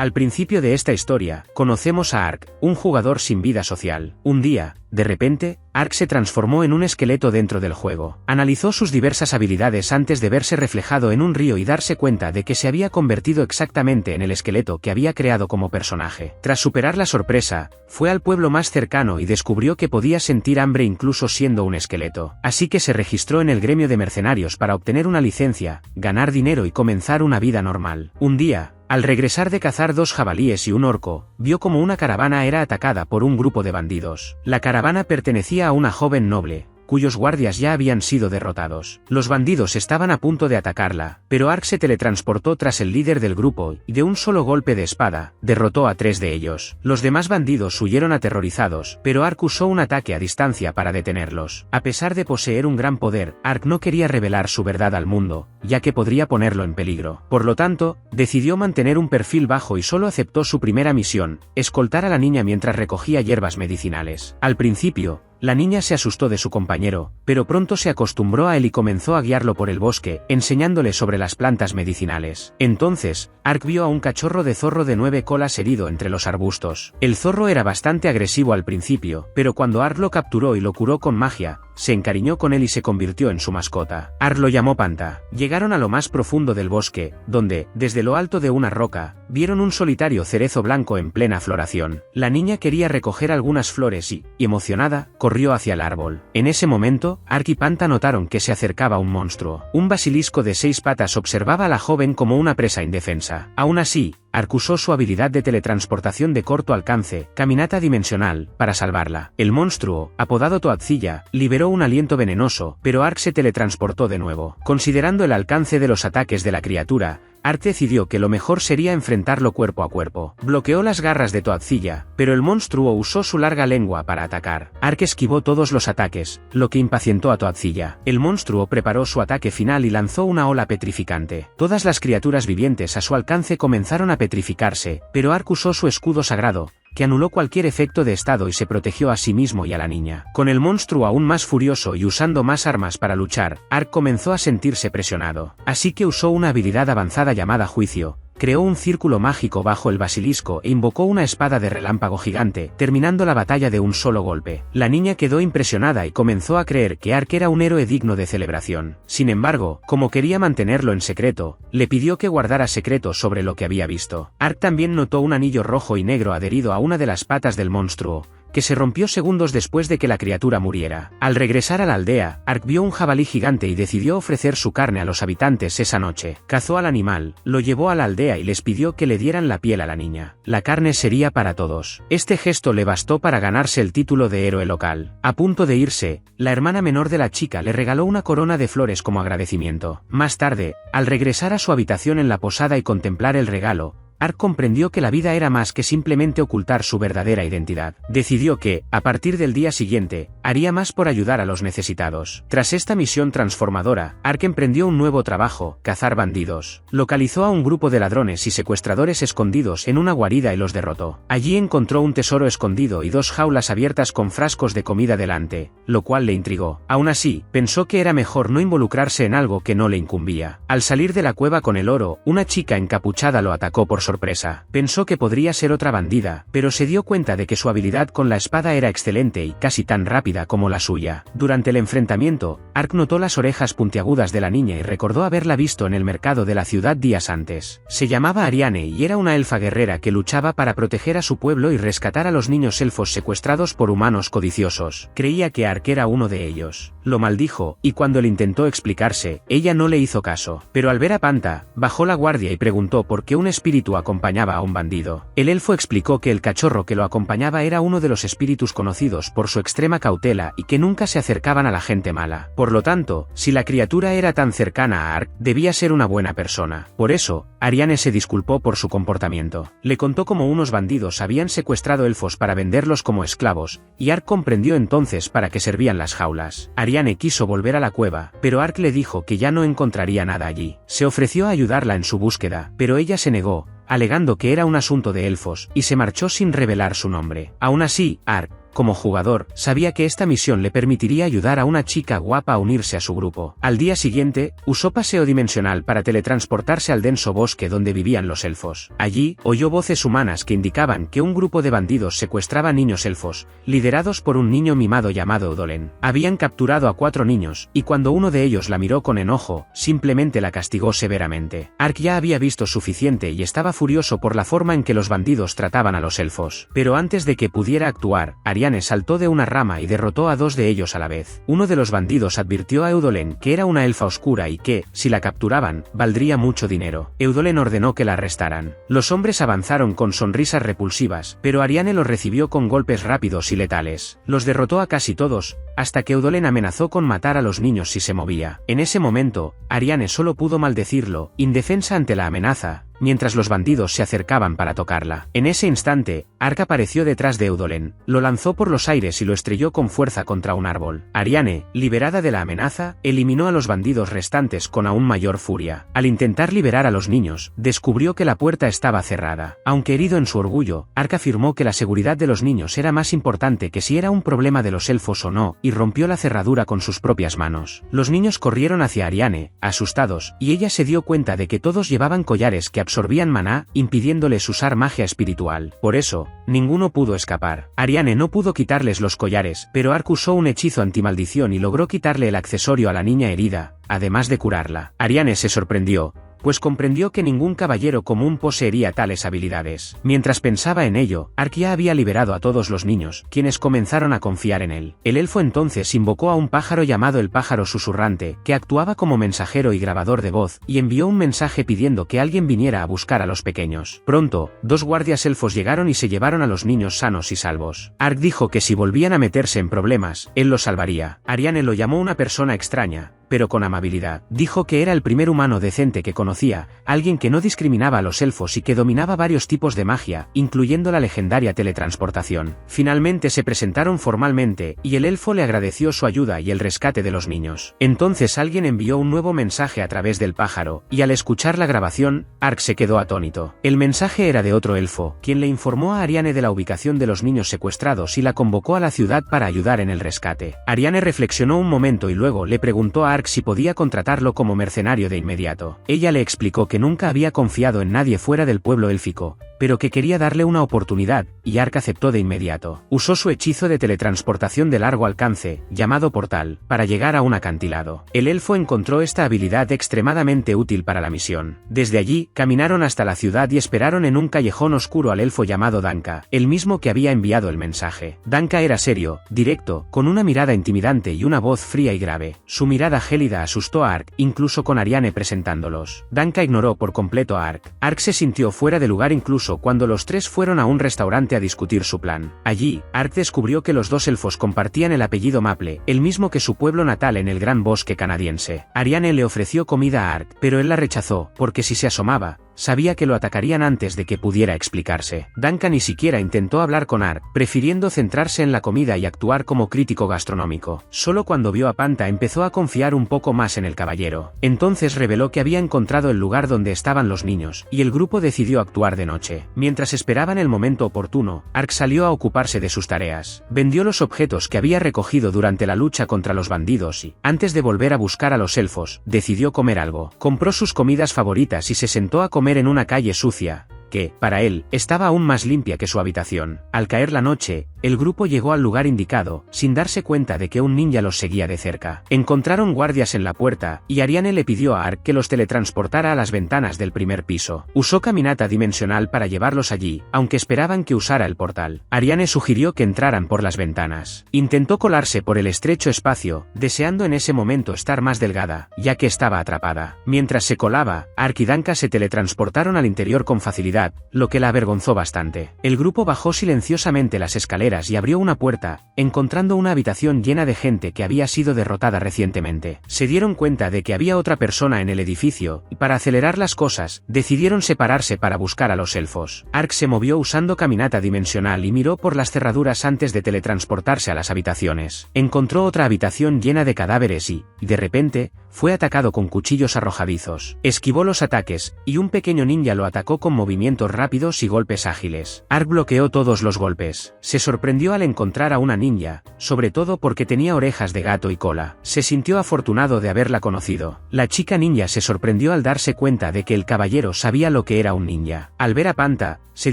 Al principio de esta historia, conocemos a Ark, un jugador sin vida social. Un día, de repente, Ark se transformó en un esqueleto dentro del juego. Analizó sus diversas habilidades antes de verse reflejado en un río y darse cuenta de que se había convertido exactamente en el esqueleto que había creado como personaje. Tras superar la sorpresa, fue al pueblo más cercano y descubrió que podía sentir hambre incluso siendo un esqueleto. Así que se registró en el gremio de mercenarios para obtener una licencia, ganar dinero y comenzar una vida normal. Un día, al regresar de cazar 2 jabalíes y un orco, vio como una caravana era atacada por un grupo de bandidos. La caravana pertenecía a una joven noble, cuyos guardias ya habían sido derrotados. Los bandidos estaban a punto de atacarla, pero Ark se teletransportó tras el líder del grupo y de un solo golpe de espada, derrotó a 3 de ellos. Los demás bandidos huyeron aterrorizados, pero Ark usó un ataque a distancia para detenerlos. A pesar de poseer un gran poder, Ark no quería revelar su verdad al mundo, ya que podría ponerlo en peligro. Por lo tanto, decidió mantener un perfil bajo y solo aceptó su primera misión, escoltar a la niña mientras recogía hierbas medicinales. Al principio, la niña se asustó de su compañero, pero pronto se acostumbró a él y comenzó a guiarlo por el bosque, enseñándole sobre las plantas medicinales. Entonces, Ark vio a un cachorro de zorro de 9 colas herido entre los arbustos. El zorro era bastante agresivo al principio, pero cuando Ark lo capturó y lo curó con magia, se encariñó con él y se convirtió en su mascota. Ark lo llamó Panta. Llegaron a lo más profundo del bosque, donde, desde lo alto de una roca, vieron un solitario cerezo blanco en plena floración. La niña quería recoger algunas flores y, emocionada, corrió hacia el árbol. En ese momento, Ark y Panta notaron que se acercaba un monstruo. Un basilisco de 6 patas observaba a la joven como una presa indefensa. Aún así, Ark usó su habilidad de teletransportación de corto alcance, caminata dimensional, para salvarla. El monstruo, apodado Toadzilla, liberó un aliento venenoso, pero Ark se teletransportó de nuevo. Considerando el alcance de los ataques de la criatura, Ark decidió que lo mejor sería enfrentarlo cuerpo a cuerpo. Bloqueó las garras de Toadzilla, pero el monstruo usó su larga lengua para atacar. Ark esquivó todos los ataques, lo que impacientó a Toadzilla. El monstruo preparó su ataque final y lanzó una ola petrificante. Todas las criaturas vivientes a su alcance comenzaron a petrificarse, pero Ark usó su escudo sagrado, que anuló cualquier efecto de estado y se protegió a sí mismo y a la niña. Con el monstruo aún más furioso y usando más armas para luchar, Ark comenzó a sentirse presionado. Así que usó una habilidad avanzada llamada Juicio, creó un círculo mágico bajo el basilisco e invocó una espada de relámpago gigante, terminando la batalla de un solo golpe. La niña quedó impresionada y comenzó a creer que Ark era un héroe digno de celebración. Sin embargo, como quería mantenerlo en secreto, le pidió que guardara secreto sobre lo que había visto. Ark también notó un anillo rojo y negro adherido a una de las patas del monstruo, que se rompió segundos después de que la criatura muriera. Al regresar a la aldea, Ark vio un jabalí gigante y decidió ofrecer su carne a los habitantes esa noche. Cazó al animal, lo llevó a la aldea y les pidió que le dieran la piel a la niña. La carne sería para todos. Este gesto le bastó para ganarse el título de héroe local. A punto de irse, la hermana menor de la chica le regaló una corona de flores como agradecimiento. Más tarde, al regresar a su habitación en la posada y contemplar el regalo, Ark comprendió que la vida era más que simplemente ocultar su verdadera identidad. Decidió que, a partir del día siguiente, haría más por ayudar a los necesitados. Tras esta misión transformadora, Ark emprendió un nuevo trabajo: cazar bandidos. Localizó a un grupo de ladrones y secuestradores escondidos en una guarida y los derrotó. Allí encontró un tesoro escondido y 2 jaulas abiertas con frascos de comida delante, lo cual le intrigó. Aún así, pensó que era mejor no involucrarse en algo que no le incumbía. Al salir de la cueva con el oro, una chica encapuchada lo atacó por sorpresa. Pensó que podría ser otra bandida, pero se dio cuenta de que su habilidad con la espada era excelente y casi tan rápida como la suya. Durante el enfrentamiento, Ark notó las orejas puntiagudas de la niña y recordó haberla visto en el mercado de la ciudad días antes. Se llamaba Ariane y era una elfa guerrera que luchaba para proteger a su pueblo y rescatar a los niños elfos secuestrados por humanos codiciosos. Creía que Ark era uno de ellos. Lo maldijo, y cuando le intentó explicarse, ella no le hizo caso. Pero al ver a Panta, bajó la guardia y preguntó por qué un espíritu acompañaba a un bandido. El elfo explicó que el cachorro que lo acompañaba era uno de los espíritus conocidos por su extrema cautela y que nunca se acercaban a la gente mala. Por lo tanto, si la criatura era tan cercana a Ark, debía ser una buena persona. Por eso, Ariane se disculpó por su comportamiento. Le contó cómo unos bandidos habían secuestrado elfos para venderlos como esclavos, y Ark comprendió entonces para qué servían las jaulas. Ariane quiso volver a la cueva, pero Ark le dijo que ya no encontraría nada allí. Se ofreció a ayudarla en su búsqueda, pero ella se negó, alegando que era un asunto de elfos, y se marchó sin revelar su nombre. Aún así, Ark, como jugador, sabía que esta misión le permitiría ayudar a una chica guapa a unirse a su grupo. Al día siguiente, usó paseo dimensional para teletransportarse al denso bosque donde vivían los elfos. Allí, oyó voces humanas que indicaban que un grupo de bandidos secuestraba niños elfos, liderados por un niño mimado llamado Eudolen. Habían capturado a 4 niños, y cuando uno de ellos la miró con enojo, simplemente la castigó severamente. Ark ya había visto suficiente y estaba furioso por la forma en que los bandidos trataban a los elfos. Pero antes de que pudiera actuar, Ariane saltó de una rama y derrotó a 2 de ellos a la vez. Uno de los bandidos advirtió a Eudolen que era una elfa oscura y que, si la capturaban, valdría mucho dinero. Eudolen ordenó que la arrestaran. Los hombres avanzaron con sonrisas repulsivas, pero Ariane los recibió con golpes rápidos y letales. Los derrotó a casi todos, hasta que Eudolen amenazó con matar a los niños si se movía. En ese momento, Ariane solo pudo maldecirlo, indefensa ante la amenaza, mientras los bandidos se acercaban para tocarla. En ese instante, Ark apareció detrás de Eudolen, lo lanzó por los aires y lo estrelló con fuerza contra un árbol. Ariane, liberada de la amenaza, eliminó a los bandidos restantes con aún mayor furia. Al intentar liberar a los niños, descubrió que la puerta estaba cerrada. Aunque herido en su orgullo, Ark afirmó que la seguridad de los niños era más importante que si era un problema de los elfos o no, y rompió la cerradura con sus propias manos. Los niños corrieron hacia Ariane, asustados, y ella se dio cuenta de que todos llevaban collares que absorbían maná, impidiéndoles usar magia espiritual. Por eso, ninguno pudo escapar. Ariane no pudo quitarles los collares, pero Ark usó un hechizo antimaldición y logró quitarle el accesorio a la niña herida, además de curarla. Ariane se sorprendió, pues comprendió que ningún caballero común poseería tales habilidades. Mientras pensaba en ello, Ark ya había liberado a todos los niños, quienes comenzaron a confiar en él. El elfo entonces invocó a un pájaro llamado el pájaro susurrante, que actuaba como mensajero y grabador de voz, y envió un mensaje pidiendo que alguien viniera a buscar a los pequeños. Pronto, 2 guardias elfos llegaron y se llevaron a los niños sanos y salvos. Ark dijo que si volvían a meterse en problemas, él los salvaría. Ariane lo llamó una persona extraña, pero con amabilidad. Dijo que era el primer humano decente que conocía, alguien que no discriminaba a los elfos y que dominaba varios tipos de magia, incluyendo la legendaria teletransportación. Finalmente se presentaron formalmente, y el elfo le agradeció su ayuda y el rescate de los niños. Entonces alguien envió un nuevo mensaje a través del pájaro, y al escuchar la grabación, Ark se quedó atónito. El mensaje era de otro elfo, quien le informó a Ariane de la ubicación de los niños secuestrados y la convocó a la ciudad para ayudar en el rescate. Ariane reflexionó un momento y luego le preguntó a Ark si podía contratarlo como mercenario de inmediato. Ella le explicó que nunca había confiado en nadie fuera del pueblo élfico, pero que quería darle una oportunidad, y Ark aceptó de inmediato. Usó su hechizo de teletransportación de largo alcance, llamado Portal, para llegar a un acantilado. El elfo encontró esta habilidad extremadamente útil para la misión. Desde allí, caminaron hasta la ciudad y esperaron en un callejón oscuro al elfo llamado Danka, el mismo que había enviado el mensaje. Danka era serio, directo, con una mirada intimidante y una voz fría y grave. Su mirada gélida asustó a Ark, incluso con Ariane presentándolos. Danka ignoró por completo a Ark. Ark se sintió fuera de lugar incluso cuando los 3 fueron a un restaurante a discutir su plan. Allí, Ark descubrió que los 2 elfos compartían el apellido Maple, el mismo que su pueblo natal en el gran bosque canadiense. Ariane le ofreció comida a Ark, pero él la rechazó, porque si se asomaba, sabía que lo atacarían antes de que pudiera explicarse. Danka ni siquiera intentó hablar con Ark, prefiriendo centrarse en la comida y actuar como crítico gastronómico. Solo cuando vio a Panta empezó a confiar un poco más en el caballero. Entonces reveló que había encontrado el lugar donde estaban los niños, y el grupo decidió actuar de noche. Mientras esperaban el momento oportuno, Ark salió a ocuparse de sus tareas. Vendió los objetos que había recogido durante la lucha contra los bandidos y, antes de volver a buscar a los elfos, decidió comer algo. Compró sus comidas favoritas y se sentó a comer en una calle sucia, que, para él, estaba aún más limpia que su habitación. Al caer la noche, el grupo llegó al lugar indicado, sin darse cuenta de que un ninja los seguía de cerca. Encontraron guardias en la puerta, y Ariane le pidió a Ark que los teletransportara a las ventanas del primer piso. Usó caminata dimensional para llevarlos allí, aunque esperaban que usara el portal. Ariane sugirió que entraran por las ventanas. Intentó colarse por el estrecho espacio, deseando en ese momento estar más delgada, ya que estaba atrapada. Mientras se colaba, Ark y Danka se teletransportaron al interior con facilidad, lo que la avergonzó bastante. El grupo bajó silenciosamente las escaleras y abrió una puerta, encontrando una habitación llena de gente que había sido derrotada recientemente. Se dieron cuenta de que había otra persona en el edificio, y para acelerar las cosas, decidieron separarse para buscar a los elfos. Ark se movió usando caminata dimensional y miró por las cerraduras antes de teletransportarse a las habitaciones. Encontró otra habitación llena de cadáveres y, de repente, fue atacado con cuchillos arrojadizos. Esquivó los ataques, y un pequeño ninja lo atacó con movimientos rápidos y golpes ágiles. Ark bloqueó todos los golpes. Se sorprendió al encontrar a una ninja, sobre todo porque tenía orejas de gato y cola. Se sintió afortunado de haberla conocido. La chica ninja se sorprendió al darse cuenta de que el caballero sabía lo que era un ninja. Al ver a Panta, se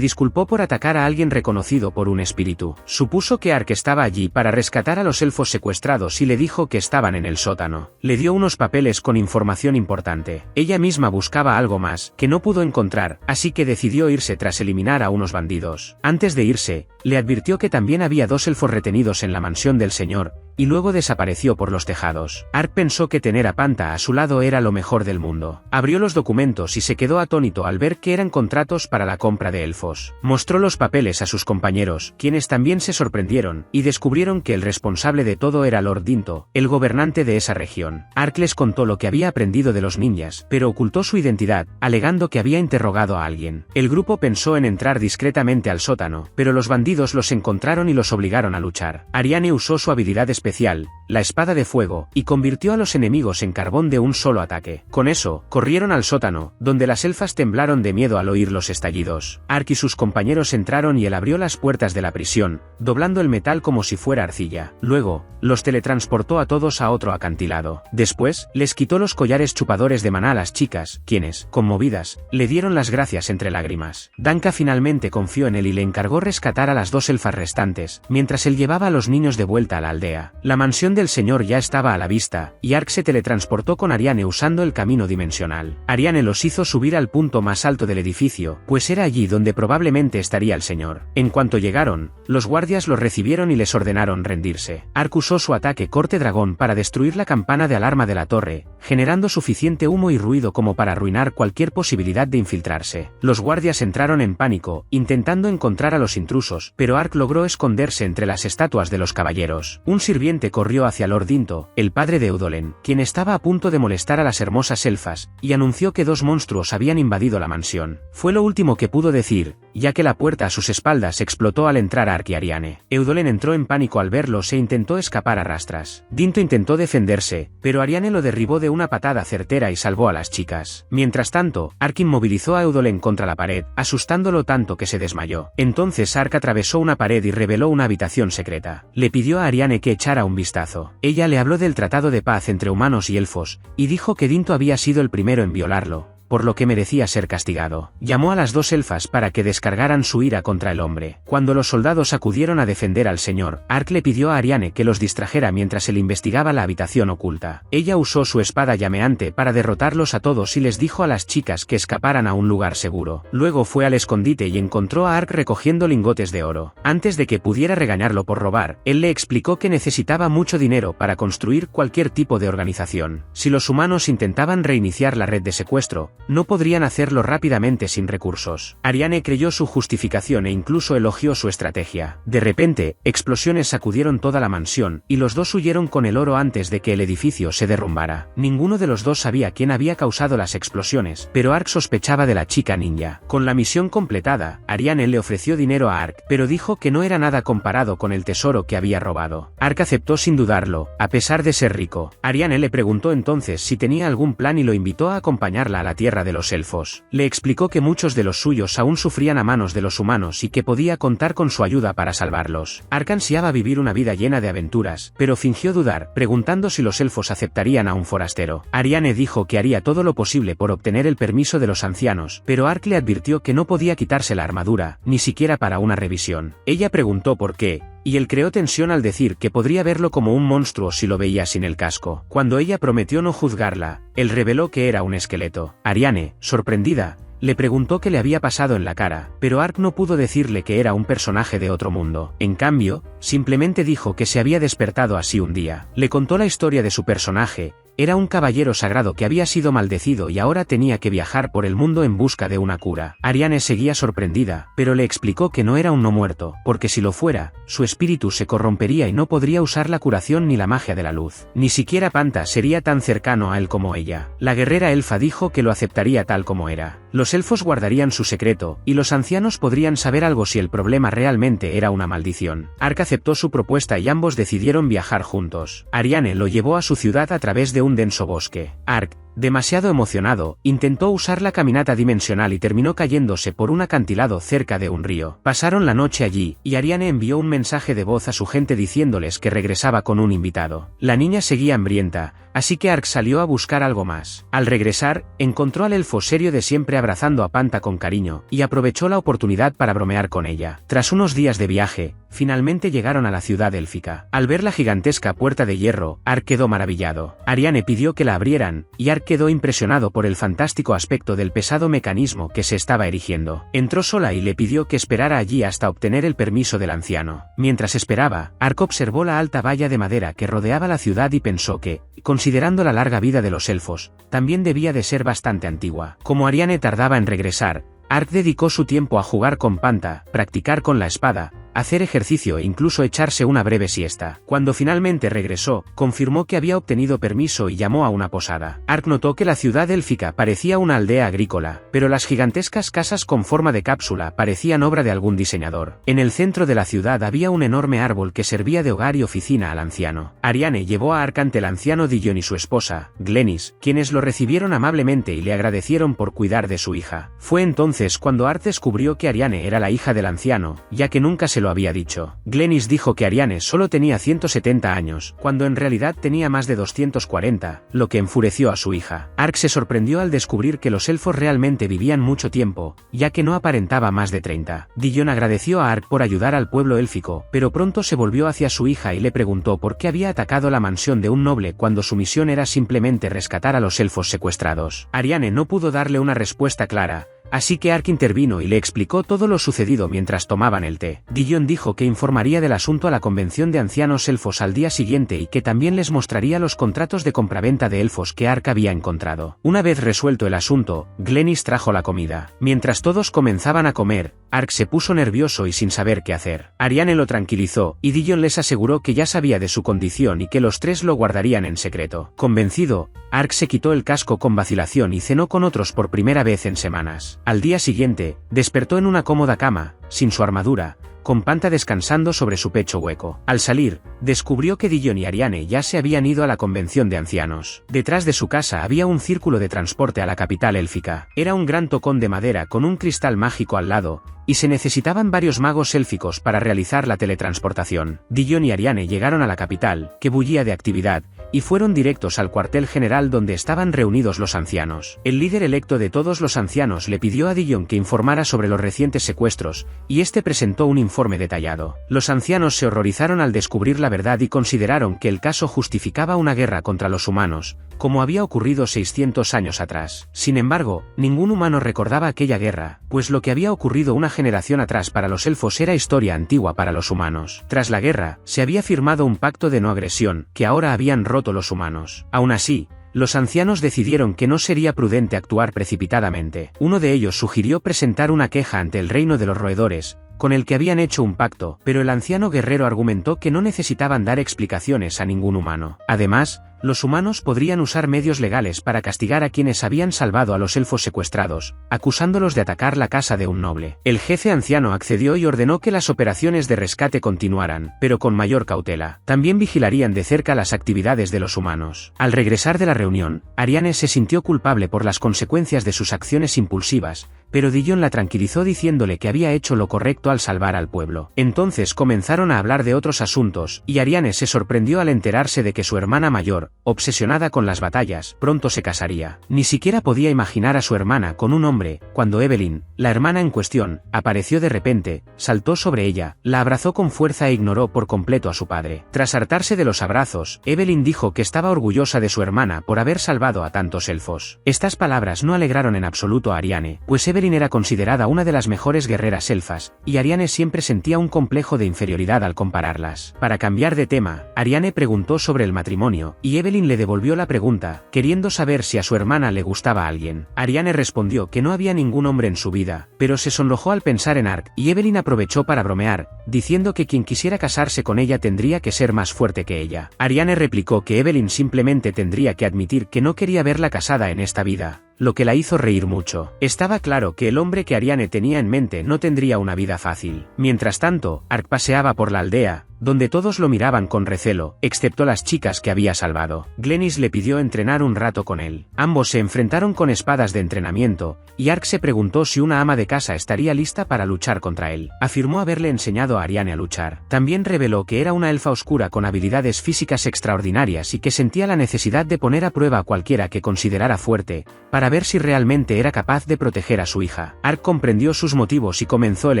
disculpó por atacar a alguien reconocido por un espíritu. Supuso que Ark estaba allí para rescatar a los elfos secuestrados y le dijo que estaban en el sótano. Le dio unos papeles con información importante. Ella misma buscaba algo más, que no pudo encontrar, así que decidió irse tras eliminar a unos bandidos. Antes de irse, le advirtió que también había 2 elfos retenidos en la mansión del señor, y luego desapareció por los tejados. Ark pensó que tener a Panta a su lado era lo mejor del mundo. Abrió los documentos y se quedó atónito al ver que eran contratos para la compra de elfos. Mostró los papeles a sus compañeros, quienes también se sorprendieron, y descubrieron que el responsable de todo era Lord Dinto, el gobernante de esa región. Ark les contó lo que había aprendido de los ninjas, pero ocultó su identidad, alegando que había interrogado a alguien. El grupo pensó en entrar discretamente al sótano, pero los bandidos los encontraron y los obligaron a luchar. Ariane usó su habilidad especial, la espada de fuego, y convirtió a los enemigos en carbón de un solo ataque. Con eso, corrieron al sótano, donde las elfas temblaron de miedo al oír los estallidos. Ark y sus compañeros entraron y él abrió las puertas de la prisión, doblando el metal como si fuera arcilla. Luego, los teletransportó a todos a otro acantilado. Después, les quitó los collares chupadores de maná a las chicas, quienes, conmovidas, le dieron las gracias entre lágrimas. Danka finalmente confió en él y le encargó rescatar a las 2 elfas restantes, mientras él llevaba a los niños de vuelta a la aldea. La mansión del señor ya estaba a la vista, y Ark se teletransportó con Ariane usando el camino dimensional. Ariane los hizo subir al punto más alto del edificio, pues era allí donde probablemente estaría el señor. En cuanto llegaron, los guardias los recibieron y les ordenaron rendirse. Ark usó su ataque corte dragón para destruir la campana de alarma de la torre, generando suficiente humo y ruido como para arruinar cualquier posibilidad de infiltrarse. Los guardias entraron en pánico, intentando encontrar a los intrusos, pero Ark logró esconderse entre las estatuas de los caballeros. Un sirviente corrió hacia Lord Dinto, el padre de Eudolen, quien estaba a punto de molestar a las hermosas elfas, y anunció que 2 monstruos habían invadido la mansión. Fue lo último que pudo decir, ya que la puerta a sus espaldas explotó al entrar Ark y Ariane. Eudolen entró en pánico al verlos e intentó escapar a rastras. Dinto intentó defenderse, pero Ariane lo derribó de una patada certera y salvó a las chicas. Mientras tanto, Ark inmovilizó a Eudolen contra la pared, asustándolo tanto que se desmayó. Entonces Ark atravesó una pared y reveló una habitación secreta. Le pidió a Ariane que echara un vistazo. Ella le habló del tratado de paz entre humanos y elfos, y dijo que Dinto había sido el primero en violarlo, por lo que merecía ser castigado. Llamó a las 2 elfas para que descargaran su ira contra el hombre. Cuando los soldados acudieron a defender al señor, Ark le pidió a Ariane que los distrajera mientras él investigaba la habitación oculta. Ella usó su espada llameante para derrotarlos a todos y les dijo a las chicas que escaparan a un lugar seguro. Luego fue al escondite y encontró a Ark recogiendo lingotes de oro. Antes de que pudiera regañarlo por robar, él le explicó que necesitaba mucho dinero para construir cualquier tipo de organización. Si los humanos intentaban reiniciar la red de secuestro, no podrían hacerlo rápidamente sin recursos. Ariane creyó su justificación e incluso elogió su estrategia. De repente, explosiones sacudieron toda la mansión, y los 2 huyeron con el oro antes de que el edificio se derrumbara. Ninguno de los 2 sabía quién había causado las explosiones, pero Ark sospechaba de la chica ninja. Con la misión completada, Ariane le ofreció dinero a Ark, pero dijo que no era nada comparado con el tesoro que había robado. Ark aceptó sin dudarlo, a pesar de ser rico. Ariane le preguntó entonces si tenía algún plan y lo invitó a acompañarla a la tierra de los elfos. Le explicó que muchos de los suyos aún sufrían a manos de los humanos y que podía contar con su ayuda para salvarlos. Ark ansiaba vivir una vida llena de aventuras, pero fingió dudar, preguntando si los elfos aceptarían a un forastero. Ariane dijo que haría todo lo posible por obtener el permiso de los ancianos, pero Ark le advirtió que no podía quitarse la armadura, ni siquiera para una revisión. Ella preguntó por qué, y él creó tensión al decir que podría verlo como un monstruo si lo veía sin el casco. Cuando ella prometió no juzgarla, él reveló que era un esqueleto. Ariane, sorprendida, le preguntó qué le había pasado en la cara, pero Ark no pudo decirle que era un personaje de otro mundo. En cambio, simplemente dijo que se había despertado así un día. Le contó la historia de su personaje. Era un caballero sagrado que había sido maldecido y ahora tenía que viajar por el mundo en busca de una cura. Ariane seguía sorprendida, pero le explicó que no era un no muerto, porque si lo fuera, su espíritu se corrompería y no podría usar la curación ni la magia de la luz. Ni siquiera Panta sería tan cercano a él como ella. La guerrera elfa dijo que lo aceptaría tal como era. los elfos guardarían su secreto, y los ancianos podrían saber algo si el problema realmente era una maldición. Ark aceptó su propuesta y ambos decidieron viajar juntos. Ariane lo llevó a su ciudad a través de un denso bosque. Ark, demasiado emocionado, intentó usar la caminata dimensional y terminó cayéndose por un acantilado cerca de un río. Pasaron la noche allí, y Ariane envió un mensaje de voz a su gente diciéndoles que regresaba con un invitado. La niña seguía hambrienta, así que Ark salió a buscar algo más. Al regresar, encontró al elfo serio de siempre abrazando a Panta con cariño, y aprovechó la oportunidad para bromear con ella. Tras unos días de viaje, finalmente llegaron a la ciudad élfica. Al ver la gigantesca puerta de hierro, Ark quedó maravillado. Ariane pidió que la abrieran, y Ark quedó impresionado por el fantástico aspecto del pesado mecanismo que se estaba erigiendo. Entró sola y le pidió que esperara allí hasta obtener el permiso del anciano. Mientras esperaba, Ark observó la alta valla de madera que rodeaba la ciudad y pensó que, considerando la larga vida de los elfos, también debía de ser bastante antigua. Como Ariane tardaba en regresar, Ark dedicó su tiempo a jugar con Panta, practicar con la espada, hacer ejercicio e incluso echarse una breve siesta. Cuando finalmente regresó, confirmó que había obtenido permiso y llamó a una posada. Ark notó que la ciudad élfica parecía una aldea agrícola, pero las gigantescas casas con forma de cápsula parecían obra de algún diseñador. En el centro de la ciudad había un enorme árbol que servía de hogar y oficina al anciano. Ariane llevó a Ark ante el anciano Dillon y su esposa, Glennis, quienes lo recibieron amablemente y le agradecieron por cuidar de su hija. Fue entonces cuando Ark descubrió que Ariane era la hija del anciano, ya que nunca se lo había dicho. Glennis dijo que Ariane solo tenía 170 años, cuando en realidad tenía más de 240, lo que enfureció a su hija. Ark se sorprendió al descubrir que los elfos realmente vivían mucho tiempo, ya que no aparentaba más de 30. Dillon agradeció a Ark por ayudar al pueblo élfico, pero pronto se volvió hacia su hija y le preguntó por qué había atacado la mansión de un noble cuando su misión era simplemente rescatar a los elfos secuestrados. Ariane no pudo darle una respuesta clara, así que Ark intervino y le explicó todo lo sucedido mientras tomaban el té. Dillon dijo que informaría del asunto a la convención de ancianos elfos al día siguiente y que también les mostraría los contratos de compraventa de elfos que Ark había encontrado. Una vez resuelto el asunto, Glennis trajo la comida. Mientras todos comenzaban a comer, Ark se puso nervioso y sin saber qué hacer. Ariane lo tranquilizó, y Dillon les aseguró que ya sabía de su condición y que los tres lo guardarían en secreto. Convencido, Ark se quitó el casco con vacilación y cenó con otros por primera vez en semanas. Al día siguiente, despertó en una cómoda cama, sin su armadura, con Panta descansando sobre su pecho hueco. Al salir, descubrió que Dillon y Ariane ya se habían ido a la convención de ancianos. Detrás de su casa había un círculo de transporte a la capital élfica. Era un gran tocón de madera con un cristal mágico al lado, y se necesitaban varios magos élficos para realizar la teletransportación. Dillon y Ariane llegaron a la capital, que bullía de actividad, y fueron directos al cuartel general donde estaban reunidos los ancianos. El líder electo de todos los ancianos le pidió a Dillon que informara sobre los recientes secuestros, y este presentó un informe detallado. Los ancianos se horrorizaron al descubrir la verdad y consideraron que el caso justificaba una guerra contra los humanos, como había ocurrido 600 años atrás. Sin embargo, ningún humano recordaba aquella guerra, pues lo que había ocurrido una generación atrás para los elfos era historia antigua para los humanos. Tras la guerra, se había firmado un pacto de no agresión, que ahora habían roto los humanos. Aún así, los ancianos decidieron que no sería prudente actuar precipitadamente. Uno de ellos sugirió presentar una queja ante el reino de los roedores, con el que habían hecho un pacto, pero el anciano guerrero argumentó que no necesitaban dar explicaciones a ningún humano. Además, los humanos podrían usar medios legales para castigar a quienes habían salvado a los elfos secuestrados, acusándolos de atacar la casa de un noble. El jefe anciano accedió y ordenó que las operaciones de rescate continuaran, pero con mayor cautela. También vigilarían de cerca las actividades de los humanos. Al regresar de la reunión, Ariane se sintió culpable por las consecuencias de sus acciones impulsivas, pero Dillon la tranquilizó diciéndole que había hecho lo correcto al salvar al pueblo. Entonces comenzaron a hablar de otros asuntos, y Ariane se sorprendió al enterarse de que su hermana mayor, obsesionada con las batallas, pronto se casaría. Ni siquiera podía imaginar a su hermana con un hombre, cuando Evelyn, la hermana en cuestión, apareció de repente, saltó sobre ella, la abrazó con fuerza e ignoró por completo a su padre. Tras hartarse de los abrazos, Evelyn dijo que estaba orgullosa de su hermana por haber salvado a tantos elfos. Estas palabras no alegraron en absoluto a Ariane, pues Evelyn era considerada una de las mejores guerreras elfas, y Ariane siempre sentía un complejo de inferioridad al compararlas. Para cambiar de tema, Ariane preguntó sobre el matrimonio, y Evelyn le devolvió la pregunta, queriendo saber si a su hermana le gustaba a alguien. Ariane respondió que no había ningún hombre en su vida, pero se sonrojó al pensar en Ark, y Evelyn aprovechó para bromear, diciendo que quien quisiera casarse con ella tendría que ser más fuerte que ella. Ariane replicó que Evelyn simplemente tendría que admitir que no quería verla casada en esta vida, lo que la hizo reír mucho. Estaba claro que el hombre que Ariane tenía en mente no tendría una vida fácil. Mientras tanto, Ark paseaba por la aldea, donde todos lo miraban con recelo, excepto las chicas que había salvado. Glenys le pidió entrenar un rato con él. Ambos se enfrentaron con espadas de entrenamiento, y Ark se preguntó si una ama de casa estaría lista para luchar contra él. Afirmó haberle enseñado a Ariane a luchar. También reveló que era una elfa oscura con habilidades físicas extraordinarias y que sentía la necesidad de poner a prueba a cualquiera que considerara fuerte, para ver si realmente era capaz de proteger a su hija. Ark comprendió sus motivos y comenzó el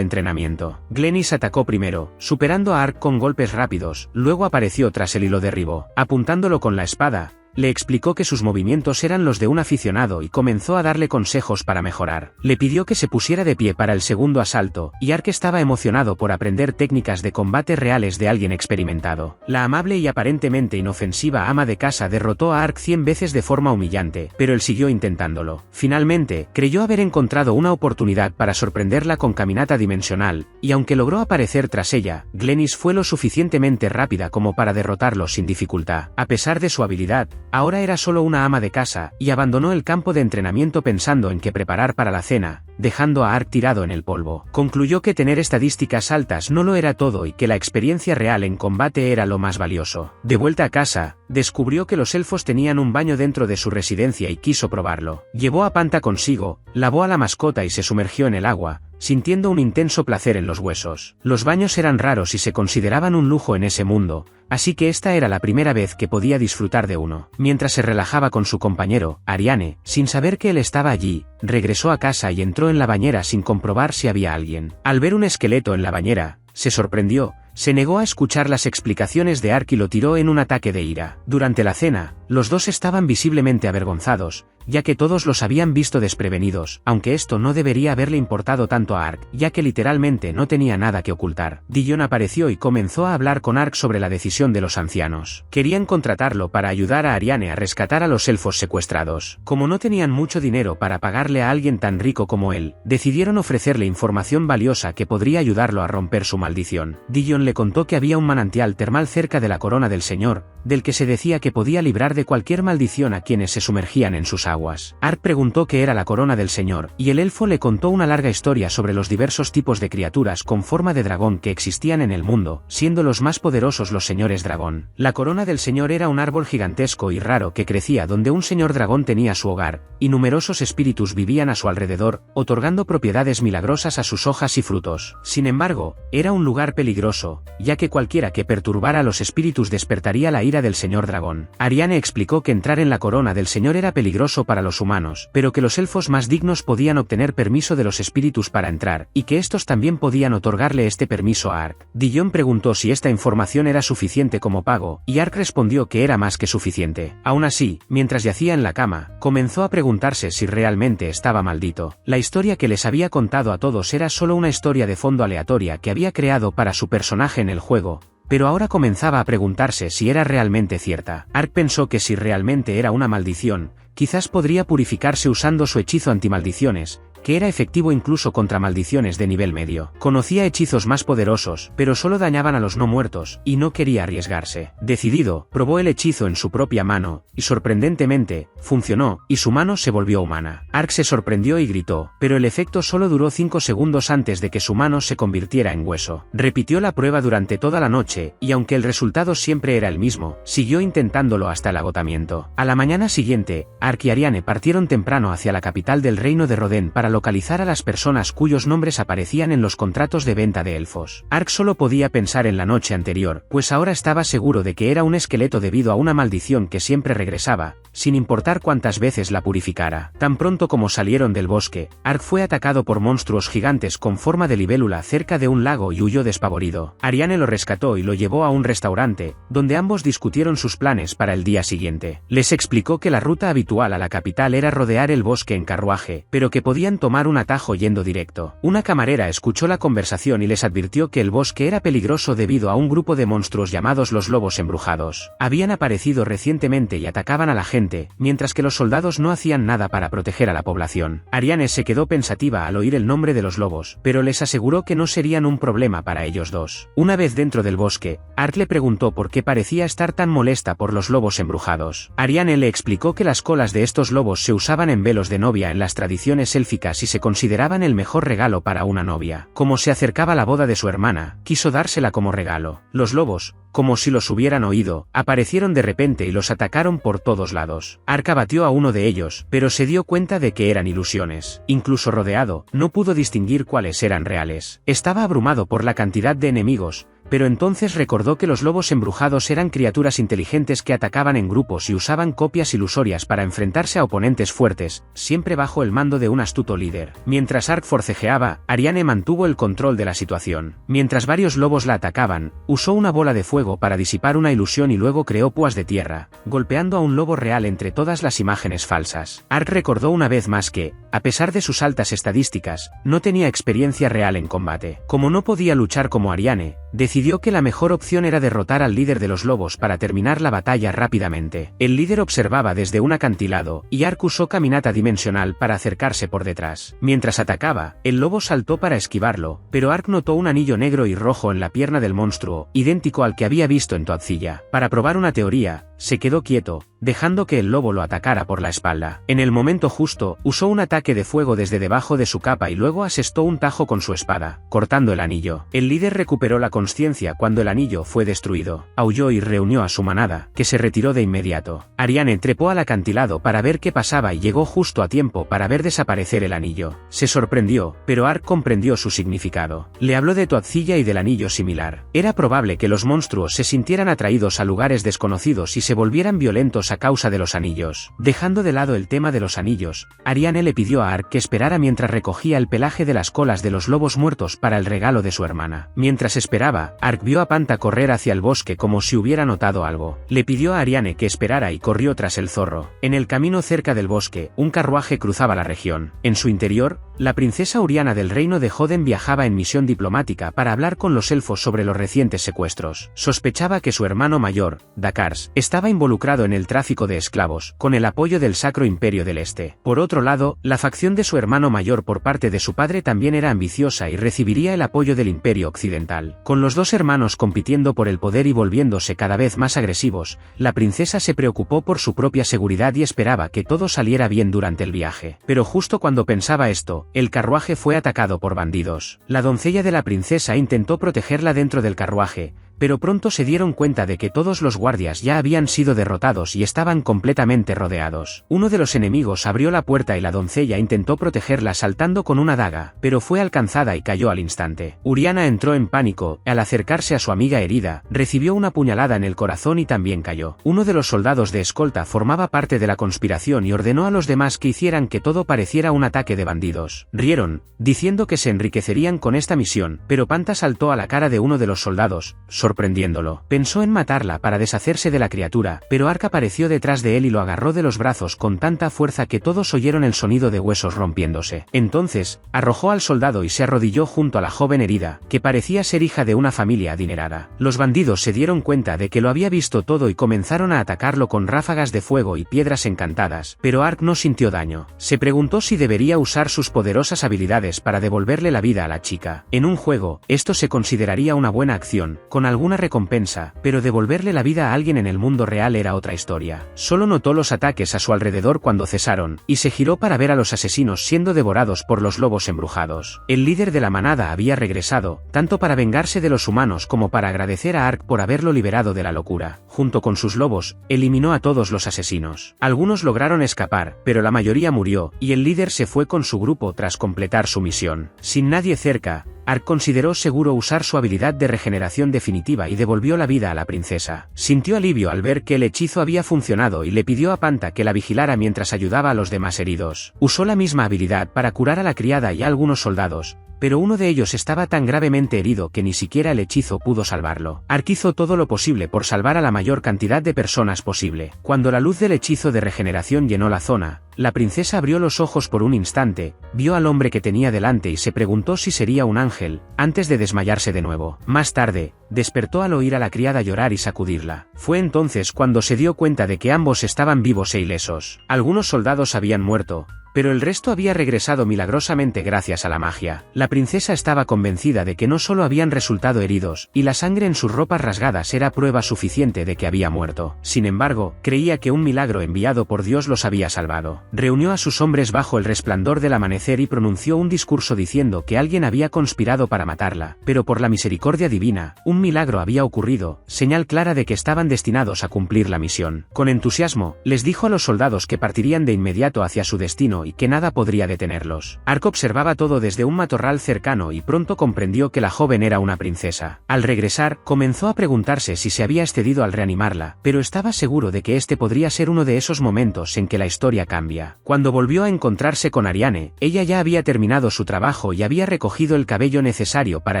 entrenamiento. Glenys atacó primero, superando a Ark con golpes rápidos, luego apareció tras él y lo derribó. Apuntándolo con la espada, le explicó que sus movimientos eran los de un aficionado y comenzó a darle consejos para mejorar. Le pidió que se pusiera de pie para el segundo asalto, y Ark estaba emocionado por aprender técnicas de combate reales de alguien experimentado. La amable y aparentemente inofensiva ama de casa derrotó a Ark 100 veces de forma humillante, pero él siguió intentándolo. Finalmente, creyó haber encontrado una oportunidad para sorprenderla con caminata dimensional, y aunque logró aparecer tras ella, Glenys fue lo suficientemente rápida como para derrotarlo sin dificultad. A pesar de su habilidad, ahora era solo una ama de casa, y abandonó el campo de entrenamiento pensando en qué preparar para la cena, dejando a Ark tirado en el polvo. Concluyó que tener estadísticas altas no lo era todo y que la experiencia real en combate era lo más valioso. De vuelta a casa, descubrió que los elfos tenían un baño dentro de su residencia y quiso probarlo. Llevó a Panta consigo, lavó a la mascota y se sumergió en el agua, sintiendo un intenso placer en los huesos. Los baños eran raros y se consideraban un lujo en ese mundo, así que esta era la primera vez que podía disfrutar de uno. Mientras se relajaba con su compañero, Ariane, sin saber que él estaba allí, regresó a casa y entró en la bañera sin comprobar si había alguien. Al ver un esqueleto en la bañera, se sorprendió, se negó a escuchar las explicaciones de Ark y lo tiró en un ataque de ira. Durante la cena, los dos estaban visiblemente avergonzados, ya que todos los habían visto desprevenidos, aunque esto no debería haberle importado tanto a Ark, ya que literalmente no tenía nada que ocultar. Dillon apareció y comenzó a hablar con Ark sobre la decisión de los ancianos. Querían contratarlo para ayudar a Ariane a rescatar a los elfos secuestrados. Como no tenían mucho dinero para pagarle a alguien tan rico como él, decidieron ofrecerle información valiosa que podría ayudarlo a romper su maldición. Dillon le contó que había un manantial termal cerca de la corona del Señor, del que se decía que podía librar de cualquier maldición a quienes se sumergían en sus aguas. Ark preguntó qué era la corona del Señor, y el elfo le contó una larga historia sobre los diversos tipos de criaturas con forma de dragón que existían en el mundo, siendo los más poderosos los señores dragón. La corona del Señor era un árbol gigantesco y raro que crecía donde un señor dragón tenía su hogar, y numerosos espíritus vivían a su alrededor, otorgando propiedades milagrosas a sus hojas y frutos. Sin embargo, era un lugar peligroso, ya que cualquiera que perturbara a los espíritus despertaría la ira del señor dragón. Ariane explicó que entrar en la corona del señor era peligroso para los humanos, pero que los elfos más dignos podían obtener permiso de los espíritus para entrar, y que estos también podían otorgarle este permiso a Ark. Dillon preguntó si esta información era suficiente como pago, y Ark respondió que era más que suficiente. Aún así, mientras yacía en la cama, comenzó a preguntarse si realmente estaba maldito. La historia que les había contado a todos era solo una historia de fondo aleatoria que había creado para su personaje en el juego, pero ahora comenzaba a preguntarse si era realmente cierta. Ark pensó que si realmente era una maldición, quizás podría purificarse usando su hechizo antimaldiciones, que era efectivo incluso contra maldiciones de nivel medio. Conocía hechizos más poderosos, pero solo dañaban a los no muertos, y no quería arriesgarse. Decidido, probó el hechizo en su propia mano, y sorprendentemente, funcionó, y su mano se volvió humana. Ark se sorprendió y gritó, pero el efecto solo duró 5 segundos antes de que su mano se convirtiera en hueso. Repitió la prueba durante toda la noche, y aunque el resultado siempre era el mismo, siguió intentándolo hasta el agotamiento. A la mañana siguiente, Ark y Ariane partieron temprano hacia la capital del reino de Rodén para localizar a las personas cuyos nombres aparecían en los contratos de venta de elfos. Ark solo podía pensar en la noche anterior, pues ahora estaba seguro de que era un esqueleto debido a una maldición que siempre regresaba, sin importar cuántas veces la purificara. Tan pronto como salieron del bosque, Ark fue atacado por monstruos gigantes con forma de libélula cerca de un lago y huyó despavorido. Ariane lo rescató y lo llevó a un restaurante, donde ambos discutieron sus planes para el día siguiente. Les explicó que la ruta habitual a la capital era rodear el bosque en carruaje, pero que podían debían tomar un atajo yendo directo. Una camarera escuchó la conversación y les advirtió que el bosque era peligroso debido a un grupo de monstruos llamados los lobos embrujados. Habían aparecido recientemente y atacaban a la gente, mientras que los soldados no hacían nada para proteger a la población. Ariane se quedó pensativa al oír el nombre de los lobos, pero les aseguró que no serían un problema para ellos dos. Una vez dentro del bosque, Ark le preguntó por qué parecía estar tan molesta por los lobos embrujados. Ariane le explicó que las colas de estos lobos se usaban en velos de novia en las tradiciones élficas y se consideraban el mejor regalo para una novia. Como se acercaba la boda de su hermana, quiso dársela como regalo. Los lobos, como si los hubieran oído, aparecieron de repente y los atacaron por todos lados. Ark abatió a uno de ellos, pero se dio cuenta de que eran ilusiones. Incluso rodeado, no pudo distinguir cuáles eran reales. Estaba abrumado por la cantidad de enemigos, pero entonces recordó que los lobos embrujados eran criaturas inteligentes que atacaban en grupos y usaban copias ilusorias para enfrentarse a oponentes fuertes, siempre bajo el mando de un astuto líder. Mientras Ark forcejeaba, Ariane mantuvo el control de la situación. Mientras varios lobos la atacaban, usó una bola de fuego para disipar una ilusión y luego creó púas de tierra, golpeando a un lobo real entre todas las imágenes falsas. Ark recordó una vez más que, a pesar de sus altas estadísticas, no tenía experiencia real en combate. Como no podía luchar como Ariane, decidió que la mejor opción era derrotar al líder de los lobos para terminar la batalla rápidamente. El líder observaba desde un acantilado, y Ark usó caminata dimensional para acercarse por detrás. Mientras atacaba, el lobo saltó para esquivarlo, pero Ark notó un anillo negro y rojo en la pierna del monstruo, idéntico al que había visto en Toadzilla. Para probar una teoría, se quedó quieto, dejando que el lobo lo atacara por la espalda. En el momento justo, usó un ataque de fuego desde debajo de su capa y luego asestó un tajo con su espada, cortando el anillo. El líder recuperó la consciencia cuando el anillo fue destruido. Aulló y reunió a su manada, que se retiró de inmediato. Ariane trepó al acantilado para ver qué pasaba y llegó justo a tiempo para ver desaparecer el anillo. Se sorprendió, pero Ark comprendió su significado. Le habló de Toadzilla y del anillo similar. Era probable que los monstruos se sintieran atraídos a lugares desconocidos y se volvieran violentos a causa de los anillos. Dejando de lado el tema de los anillos, Ariane le pidió a Ark que esperara mientras recogía el pelaje de las colas de los lobos muertos para el regalo de su hermana. Mientras esperaba, Ark vio a Panta correr hacia el bosque como si hubiera notado algo. Le pidió a Ariane que esperara y corrió tras el zorro. En el camino cerca del bosque, un carruaje cruzaba la región. En su interior, la princesa Uriana del reino de Joden viajaba en misión diplomática para hablar con los elfos sobre los recientes secuestros. Sospechaba que su hermano mayor, Dakars, estaba involucrado en el tráfico de esclavos, con el apoyo del Sacro Imperio del Este. Por otro lado, la facción de su hermano mayor por parte de su padre también era ambiciosa y recibiría el apoyo del Imperio Occidental. Con los dos hermanos compitiendo por el poder y volviéndose cada vez más agresivos, la princesa se preocupó por su propia seguridad y esperaba que todo saliera bien durante el viaje. Pero justo cuando pensaba esto, el carruaje fue atacado por bandidos. La doncella de la princesa intentó protegerla dentro del carruaje, pero pronto se dieron cuenta de que todos los guardias ya habían sido derrotados y estaban completamente rodeados. Uno de los enemigos abrió la puerta y la doncella intentó protegerla saltando con una daga, pero fue alcanzada y cayó al instante. Uriana entró en pánico, al acercarse a su amiga herida, recibió una puñalada en el corazón y también cayó. Uno de los soldados de escolta formaba parte de la conspiración y ordenó a los demás que hicieran que todo pareciera un ataque de bandidos. Rieron, diciendo que se enriquecerían con esta misión, pero Panta saltó a la cara de uno de los soldados, sorprendiéndolo. Pensó en matarla para deshacerse de la criatura, pero Ark apareció detrás de él y lo agarró de los brazos con tanta fuerza que todos oyeron el sonido de huesos rompiéndose. Entonces, arrojó al soldado y se arrodilló junto a la joven herida, que parecía ser hija de una familia adinerada. Los bandidos se dieron cuenta de que lo había visto todo y comenzaron a atacarlo con ráfagas de fuego y piedras encantadas, pero Ark no sintió daño. Se preguntó si debería usar sus poderosas habilidades para devolverle la vida a la chica. En un juego, esto se consideraría una buena acción, con alguna recompensa, pero devolverle la vida a alguien en el mundo real era otra historia. Solo notó los ataques a su alrededor cuando cesaron, y se giró para ver a los asesinos siendo devorados por los lobos embrujados. El líder de la manada había regresado, tanto para vengarse de los humanos como para agradecer a Ark por haberlo liberado de la locura. Junto con sus lobos, eliminó a todos los asesinos. Algunos lograron escapar, pero la mayoría murió, y el líder se fue con su grupo tras completar su misión. Sin nadie cerca, Ark consideró seguro usar su habilidad de regeneración definitiva y devolvió la vida a la princesa. Sintió alivio al ver que el hechizo había funcionado y le pidió a Panta que la vigilara mientras ayudaba a los demás heridos. Usó la misma habilidad para curar a la criada y a algunos soldados, pero uno de ellos estaba tan gravemente herido que ni siquiera el hechizo pudo salvarlo. Ark hizo todo lo posible por salvar a la mayor cantidad de personas posible. Cuando la luz del hechizo de regeneración llenó la zona, La princesa abrió los ojos por un instante, vio al hombre que tenía delante y se preguntó si sería un ángel, antes de desmayarse de nuevo. Más tarde, despertó al oír a la criada llorar y sacudirla. Fue entonces cuando se dio cuenta de que ambos estaban vivos e ilesos. Algunos soldados habían muerto, pero el resto había regresado milagrosamente gracias a la magia. La princesa estaba convencida de que no solo habían resultado heridos, y la sangre en sus ropas rasgadas era prueba suficiente de que había muerto. Sin embargo, creía que un milagro enviado por Dios los había salvado. Reunió a sus hombres bajo el resplandor del amanecer y pronunció un discurso diciendo que alguien había conspirado para matarla, pero por la misericordia divina, un milagro había ocurrido, señal clara de que estaban destinados a cumplir la misión. Con entusiasmo, les dijo a los soldados que partirían de inmediato hacia su destino y que nada podría detenerlos. Ark observaba todo desde un matorral cercano y pronto comprendió que la joven era una princesa. Al regresar, comenzó a preguntarse si se había excedido al reanimarla, pero estaba seguro de que este podría ser uno de esos momentos en que la historia cambia. Cuando volvió a encontrarse con Ariane, ella ya había terminado su trabajo y había recogido el cabello necesario para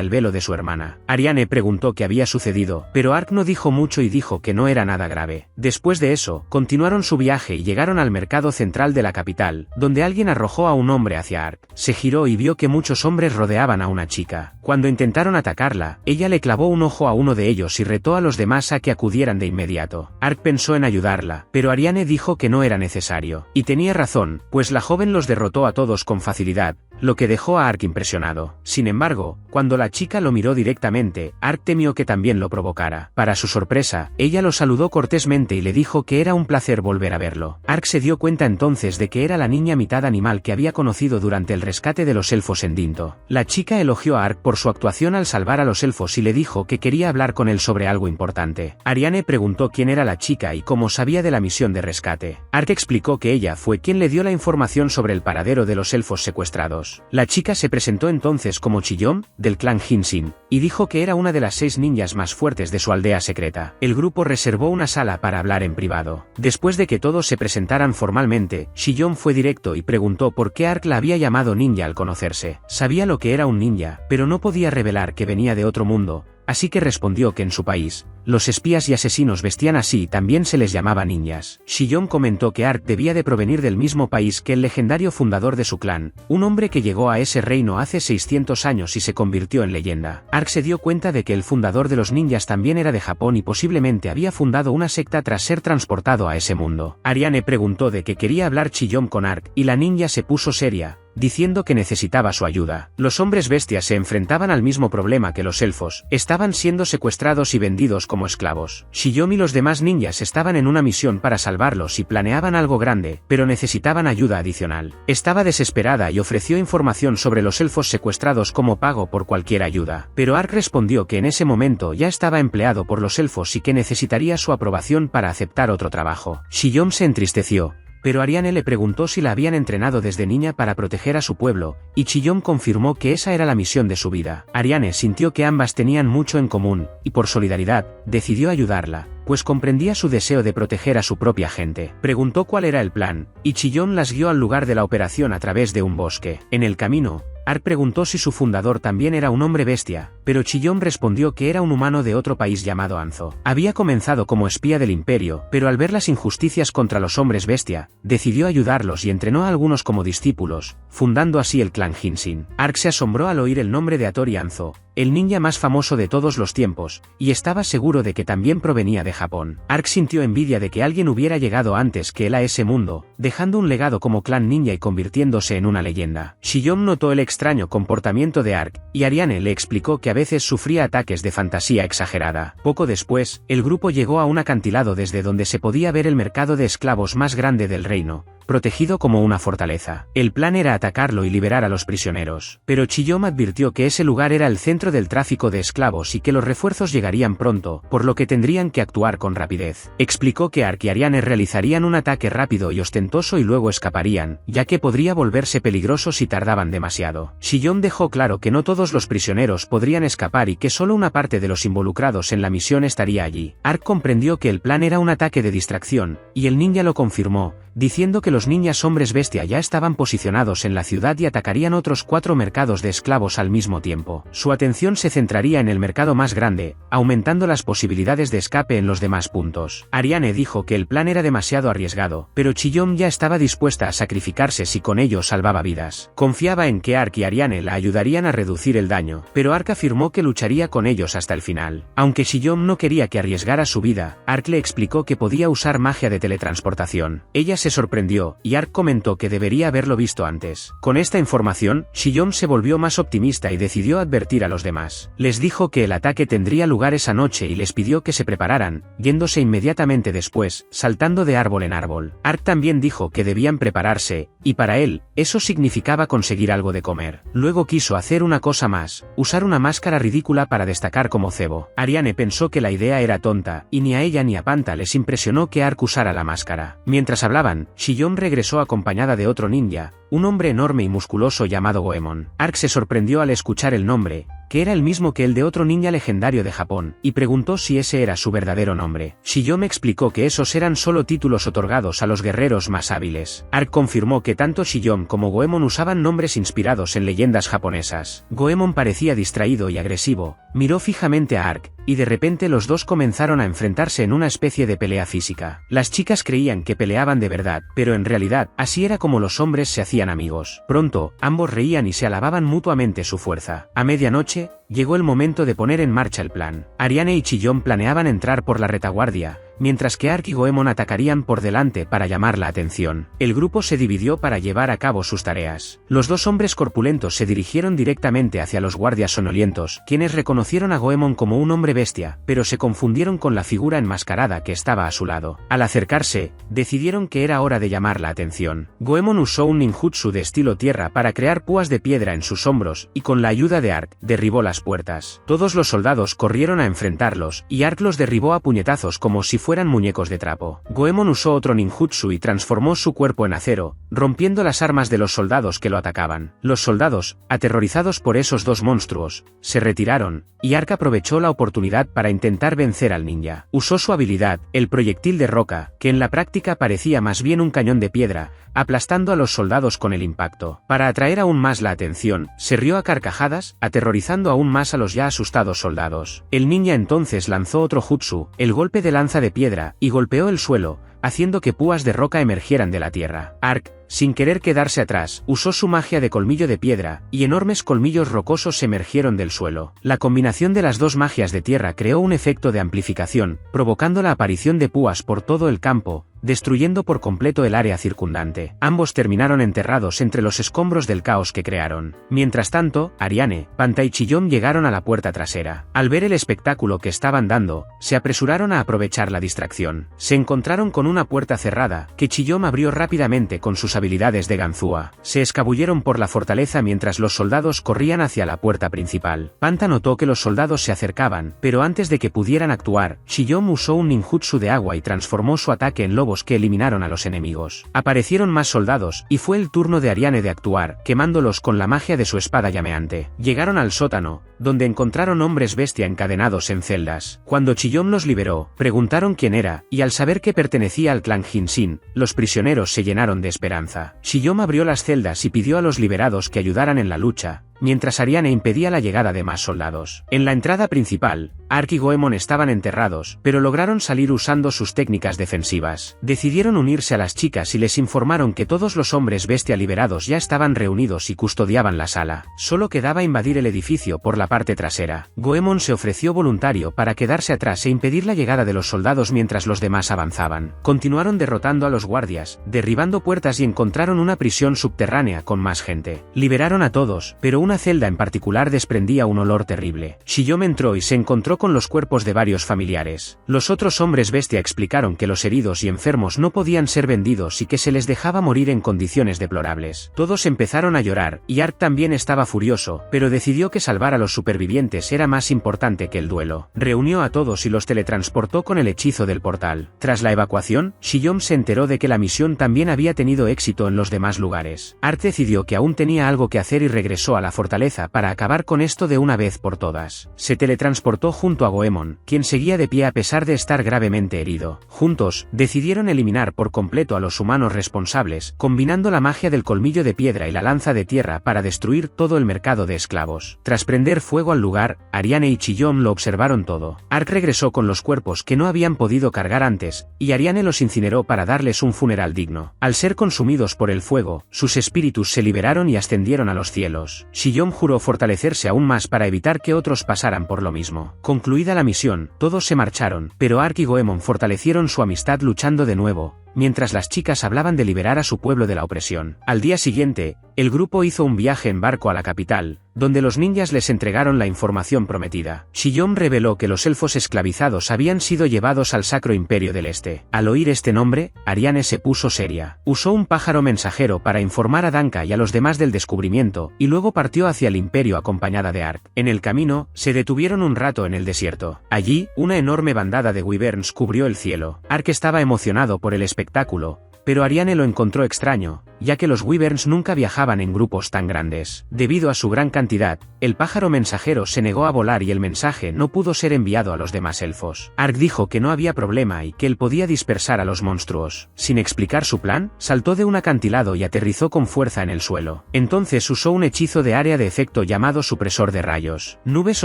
el velo de su hermana. Ariane preguntó qué había sucedido, pero Ark no dijo mucho y dijo que no era nada grave. Después de eso, continuaron su viaje y llegaron al mercado central de la capital, donde alguien arrojó a un hombre hacia Ark. Se giró y vio que muchos hombres rodeaban a una chica. Cuando intentaron atacarla, ella le clavó un ojo a uno de ellos y retó a los demás a que acudieran de inmediato. Ark pensó en ayudarla, pero Ariane dijo que no era necesario. Y tenía razón, pues la joven los derrotó a todos con facilidad, lo que dejó a Ark impresionado. Sin embargo, cuando la chica lo miró directamente, Ark temió que también lo provocara. Para su sorpresa, ella lo saludó cortésmente y le dijo que era un placer volver a verlo. Ark se dio cuenta entonces de que era la niña mitad animal que había conocido durante el rescate de los elfos en Dinto. La chica elogió a Ark por su actuación al salvar a los elfos y le dijo que quería hablar con él sobre algo importante. Ariane preguntó quién era la chica y cómo sabía de la misión de rescate. Ark explicó que ella fue quien le dio la información sobre el paradero de los elfos secuestrados. La chica se presentó entonces como Chiyom, del clan Hinsin, y dijo que era una de las 6 ninjas más fuertes de su aldea secreta. El grupo reservó una sala para hablar en privado. Después de que todos se presentaran formalmente, Chiyom fue directo y preguntó por qué Ark la había llamado ninja al conocerse. Sabía lo que era un ninja, pero no podía revelar que venía de otro mundo, así que respondió que en su país, los espías y asesinos vestían así y también se les llamaba ninjas. Chiyom comentó que Ark debía de provenir del mismo país que el legendario fundador de su clan, un hombre que llegó a ese reino hace 600 años y se convirtió en leyenda. Ark se dio cuenta de que el fundador de los ninjas también era de Japón y posiblemente había fundado una secta tras ser transportado a ese mundo. Ariane preguntó de qué quería hablar Chiyom con Ark, y la ninja se puso seria, diciendo que necesitaba su ayuda. Los hombres bestias se enfrentaban al mismo problema que los elfos, estaban siendo secuestrados y vendidos como esclavos. Chiyom y los demás ninjas estaban en una misión para salvarlos y planeaban algo grande, pero necesitaban ayuda adicional. Estaba desesperada y ofreció información sobre los elfos secuestrados como pago por cualquier ayuda, pero Ark respondió que en ese momento ya estaba empleado por los elfos y que necesitaría su aprobación para aceptar otro trabajo. Chiyom se entristeció, pero Ariane le preguntó si la habían entrenado desde niña para proteger a su pueblo, y Chiyom confirmó que esa era la misión de su vida. Ariane sintió que ambas tenían mucho en común, y por solidaridad, decidió ayudarla, pues comprendía su deseo de proteger a su propia gente. Preguntó cuál era el plan, y Chiyom las guió al lugar de la operación a través de un bosque. En el camino, Ark preguntó si su fundador también era un hombre bestia, pero Chiyom respondió que era un humano de otro país llamado Anzo. Había comenzado como espía del imperio, pero al ver las injusticias contra los hombres bestia, decidió ayudarlos y entrenó a algunos como discípulos, fundando así el clan Hinsin. Ark se asombró al oír el nombre de Hattori Anzo, el ninja más famoso de todos los tiempos, y estaba seguro de que también provenía de Japón. Ark sintió envidia de que alguien hubiera llegado antes que él a ese mundo, dejando un legado como clan ninja y convirtiéndose en una leyenda. Chiyom notó el extraño comportamiento de Ark, y Ariane le explicó que a veces sufría ataques de fantasía exagerada. Poco después, el grupo llegó a un acantilado desde donde se podía ver el mercado de esclavos más grande del reino, protegido como una fortaleza. El plan era atacarlo y liberar a los prisioneros, pero Chiyom advirtió que ese lugar era el centro del tráfico de esclavos y que los refuerzos llegarían pronto, por lo que tendrían que actuar con rapidez. Explicó que Ark y Ariane realizarían un ataque rápido y ostentoso y luego escaparían, ya que podría volverse peligroso si tardaban demasiado. Chiyom dejó claro que no todos los prisioneros podrían escapar y que solo una parte de los involucrados en la misión estaría allí. Ark comprendió que el plan era un ataque de distracción, y el ninja lo confirmó, diciendo que los ninjas hombres bestia ya estaban posicionados en la ciudad y atacarían otros 4 mercados de esclavos al mismo tiempo. Su atención se centraría en el mercado más grande, aumentando las posibilidades de escape en los demás puntos. Ariane dijo que el plan era demasiado arriesgado, pero Chiyom ya estaba dispuesta a sacrificarse si con ello salvaba vidas. Confiaba en que Ark y Ariane la ayudarían a reducir el daño, pero Ark afirmó que lucharía con ellos hasta el final. Aunque Chiyom no quería que arriesgara su vida, Ark le explicó que podía usar magia de teletransportación. Ella se sorprendió, y Ark comentó que debería haberlo visto antes. Con esta información, Chiyom se volvió más optimista y decidió advertir a los demás. Les dijo que el ataque tendría lugar esa noche y les pidió que se prepararan, yéndose inmediatamente después, saltando de árbol en árbol. Ark también dijo que debían prepararse, y para él, eso significaba conseguir algo de comer. Luego quiso hacer una cosa más, usar una máscara ridícula para destacar como cebo. Ariane pensó que la idea era tonta, y ni a ella ni a Panta les impresionó que Ark usara la máscara. Mientras hablaban, Chiyom regresó acompañada de otro ninja, un hombre enorme y musculoso llamado Goemon. Ark se sorprendió al escuchar el nombre, que era el mismo que el de otro ninja legendario de Japón, y preguntó si ese era su verdadero nombre. Chiyom explicó que esos eran solo títulos otorgados a los guerreros más hábiles. Ark confirmó que tanto Chiyom como Goemon usaban nombres inspirados en leyendas japonesas. Goemon parecía distraído y agresivo, miró fijamente a Ark, y de repente los dos comenzaron a enfrentarse en una especie de pelea física. Las chicas creían que peleaban de verdad, pero en realidad, así era como los hombres se hacían amigos. Pronto, ambos reían y se alababan mutuamente su fuerza. A medianoche, llegó el momento de poner en marcha el plan. Ariane y Chiyom planeaban entrar por la retaguardia, mientras que Ark y Goemon atacarían por delante para llamar la atención. El grupo se dividió para llevar a cabo sus tareas. Los dos hombres corpulentos se dirigieron directamente hacia los guardias sonolientos, quienes reconocieron a Goemon como un hombre bestia, pero se confundieron con la figura enmascarada que estaba a su lado. Al acercarse, decidieron que era hora de llamar la atención. Goemon usó un ninjutsu de estilo tierra para crear púas de piedra en sus hombros, y con la ayuda de Ark, derribó las puertas. Todos los soldados corrieron a enfrentarlos, y Ark los derribó a puñetazos como si fueran muñecos de trapo. Goemon usó otro ninjutsu y transformó su cuerpo en acero, rompiendo las armas de los soldados que lo atacaban. Los soldados, aterrorizados por esos dos monstruos, se retiraron, y Ark aprovechó la oportunidad para intentar vencer al ninja. Usó su habilidad, el proyectil de roca, que en la práctica parecía más bien un cañón de piedra, aplastando a los soldados con el impacto. Para atraer aún más la atención, se rió a carcajadas, aterrorizando aún más a los ya asustados soldados. El ninja entonces lanzó otro jutsu, el golpe de lanza de piedra, y golpeó el suelo, haciendo que púas de roca emergieran de la tierra. Ark, sin querer quedarse atrás, usó su magia de colmillo de piedra, y enormes colmillos rocosos emergieron del suelo. La combinación de las dos magias de tierra creó un efecto de amplificación, provocando la aparición de púas por todo el campo, destruyendo por completo el área circundante. Ambos terminaron enterrados entre los escombros del caos que crearon. Mientras tanto, Ariane, Panta y Chiyom llegaron a la puerta trasera. Al ver el espectáculo que estaban dando, se apresuraron a aprovechar la distracción. Se encontraron con una puerta cerrada, que Chiyom abrió rápidamente con sus habilidades de ganzúa. Se escabulleron por la fortaleza mientras los soldados corrían hacia la puerta principal. Panta notó que los soldados se acercaban, pero antes de que pudieran actuar, Chiyom usó un ninjutsu de agua y transformó su ataque en lobos que eliminaron a los enemigos. Aparecieron más soldados, y fue el turno de Ariane de actuar, quemándolos con la magia de su espada llameante. Llegaron al sótano, donde encontraron hombres bestia encadenados en celdas. Cuando Chiyom los liberó, preguntaron quién era, y al saber que pertenecía al clan Hinshin, los prisioneros se llenaron de esperanza. Chiyom abrió las celdas y pidió a los liberados que ayudaran en la lucha, mientras Ariane impedía la llegada de más soldados. En la entrada principal, Ark y Goemon estaban enterrados, pero lograron salir usando sus técnicas defensivas. Decidieron unirse a las chicas y les informaron que todos los hombres bestia liberados ya estaban reunidos y custodiaban la sala. Solo quedaba invadir el edificio por la parte trasera. Goemon se ofreció voluntario para quedarse atrás e impedir la llegada de los soldados mientras los demás avanzaban. Continuaron derrotando a los guardias, derribando puertas y encontraron una prisión subterránea con más gente. Liberaron a todos, pero una celda en particular desprendía un olor terrible. Chiyom entró y se encontró con los cuerpos de varios familiares. Los otros hombres bestia explicaron que los heridos y enfermos no podían ser vendidos y que se les dejaba morir en condiciones deplorables. Todos empezaron a llorar, y Ark también estaba furioso, pero decidió que salvar a los supervivientes era más importante que el duelo. Reunió a todos y los teletransportó con el hechizo del portal. Tras la evacuación, Chiyom se enteró de que la misión también había tenido éxito en los demás lugares. Ark decidió que aún tenía algo que hacer y regresó a la fortaleza para acabar con esto de una vez por todas. Se teletransportó junto junto a Goemon, quien seguía de pie a pesar de estar gravemente herido. Juntos, decidieron eliminar por completo a los humanos responsables, combinando la magia del colmillo de piedra y la lanza de tierra para destruir todo el mercado de esclavos. Tras prender fuego al lugar, Ariane y Chillón lo observaron todo. Ark regresó con los cuerpos que no habían podido cargar antes, y Ariane los incineró para darles un funeral digno. Al ser consumidos por el fuego, sus espíritus se liberaron y ascendieron a los cielos. Chillón juró fortalecerse aún más para evitar que otros pasaran por lo mismo. Concluida la misión, todos se marcharon, pero Ark y Goemon fortalecieron su amistad luchando de nuevo, mientras las chicas hablaban de liberar a su pueblo de la opresión. Al día siguiente, el grupo hizo un viaje en barco a la capital, donde los ninjas les entregaron la información prometida. Chillón reveló que los elfos esclavizados habían sido llevados al Sacro Imperio del Este. Al oír este nombre, Ariane se puso seria. Usó un pájaro mensajero para informar a Danka y a los demás del descubrimiento, y luego partió hacia el Imperio acompañada de Ark. En el camino, se detuvieron un rato en el desierto. Allí, una enorme bandada de wyverns cubrió el cielo. Ark estaba emocionado por el espectáculo, pero Ariane lo encontró extraño, ya que los wyverns nunca viajaban en grupos tan grandes. Debido a su gran cantidad, el pájaro mensajero se negó a volar y el mensaje no pudo ser enviado a los demás elfos. Ark dijo que no había problema y que él podía dispersar a los monstruos. Sin explicar su plan, saltó de un acantilado y aterrizó con fuerza en el suelo. Entonces usó un hechizo de área de efecto llamado supresor de rayos. Nubes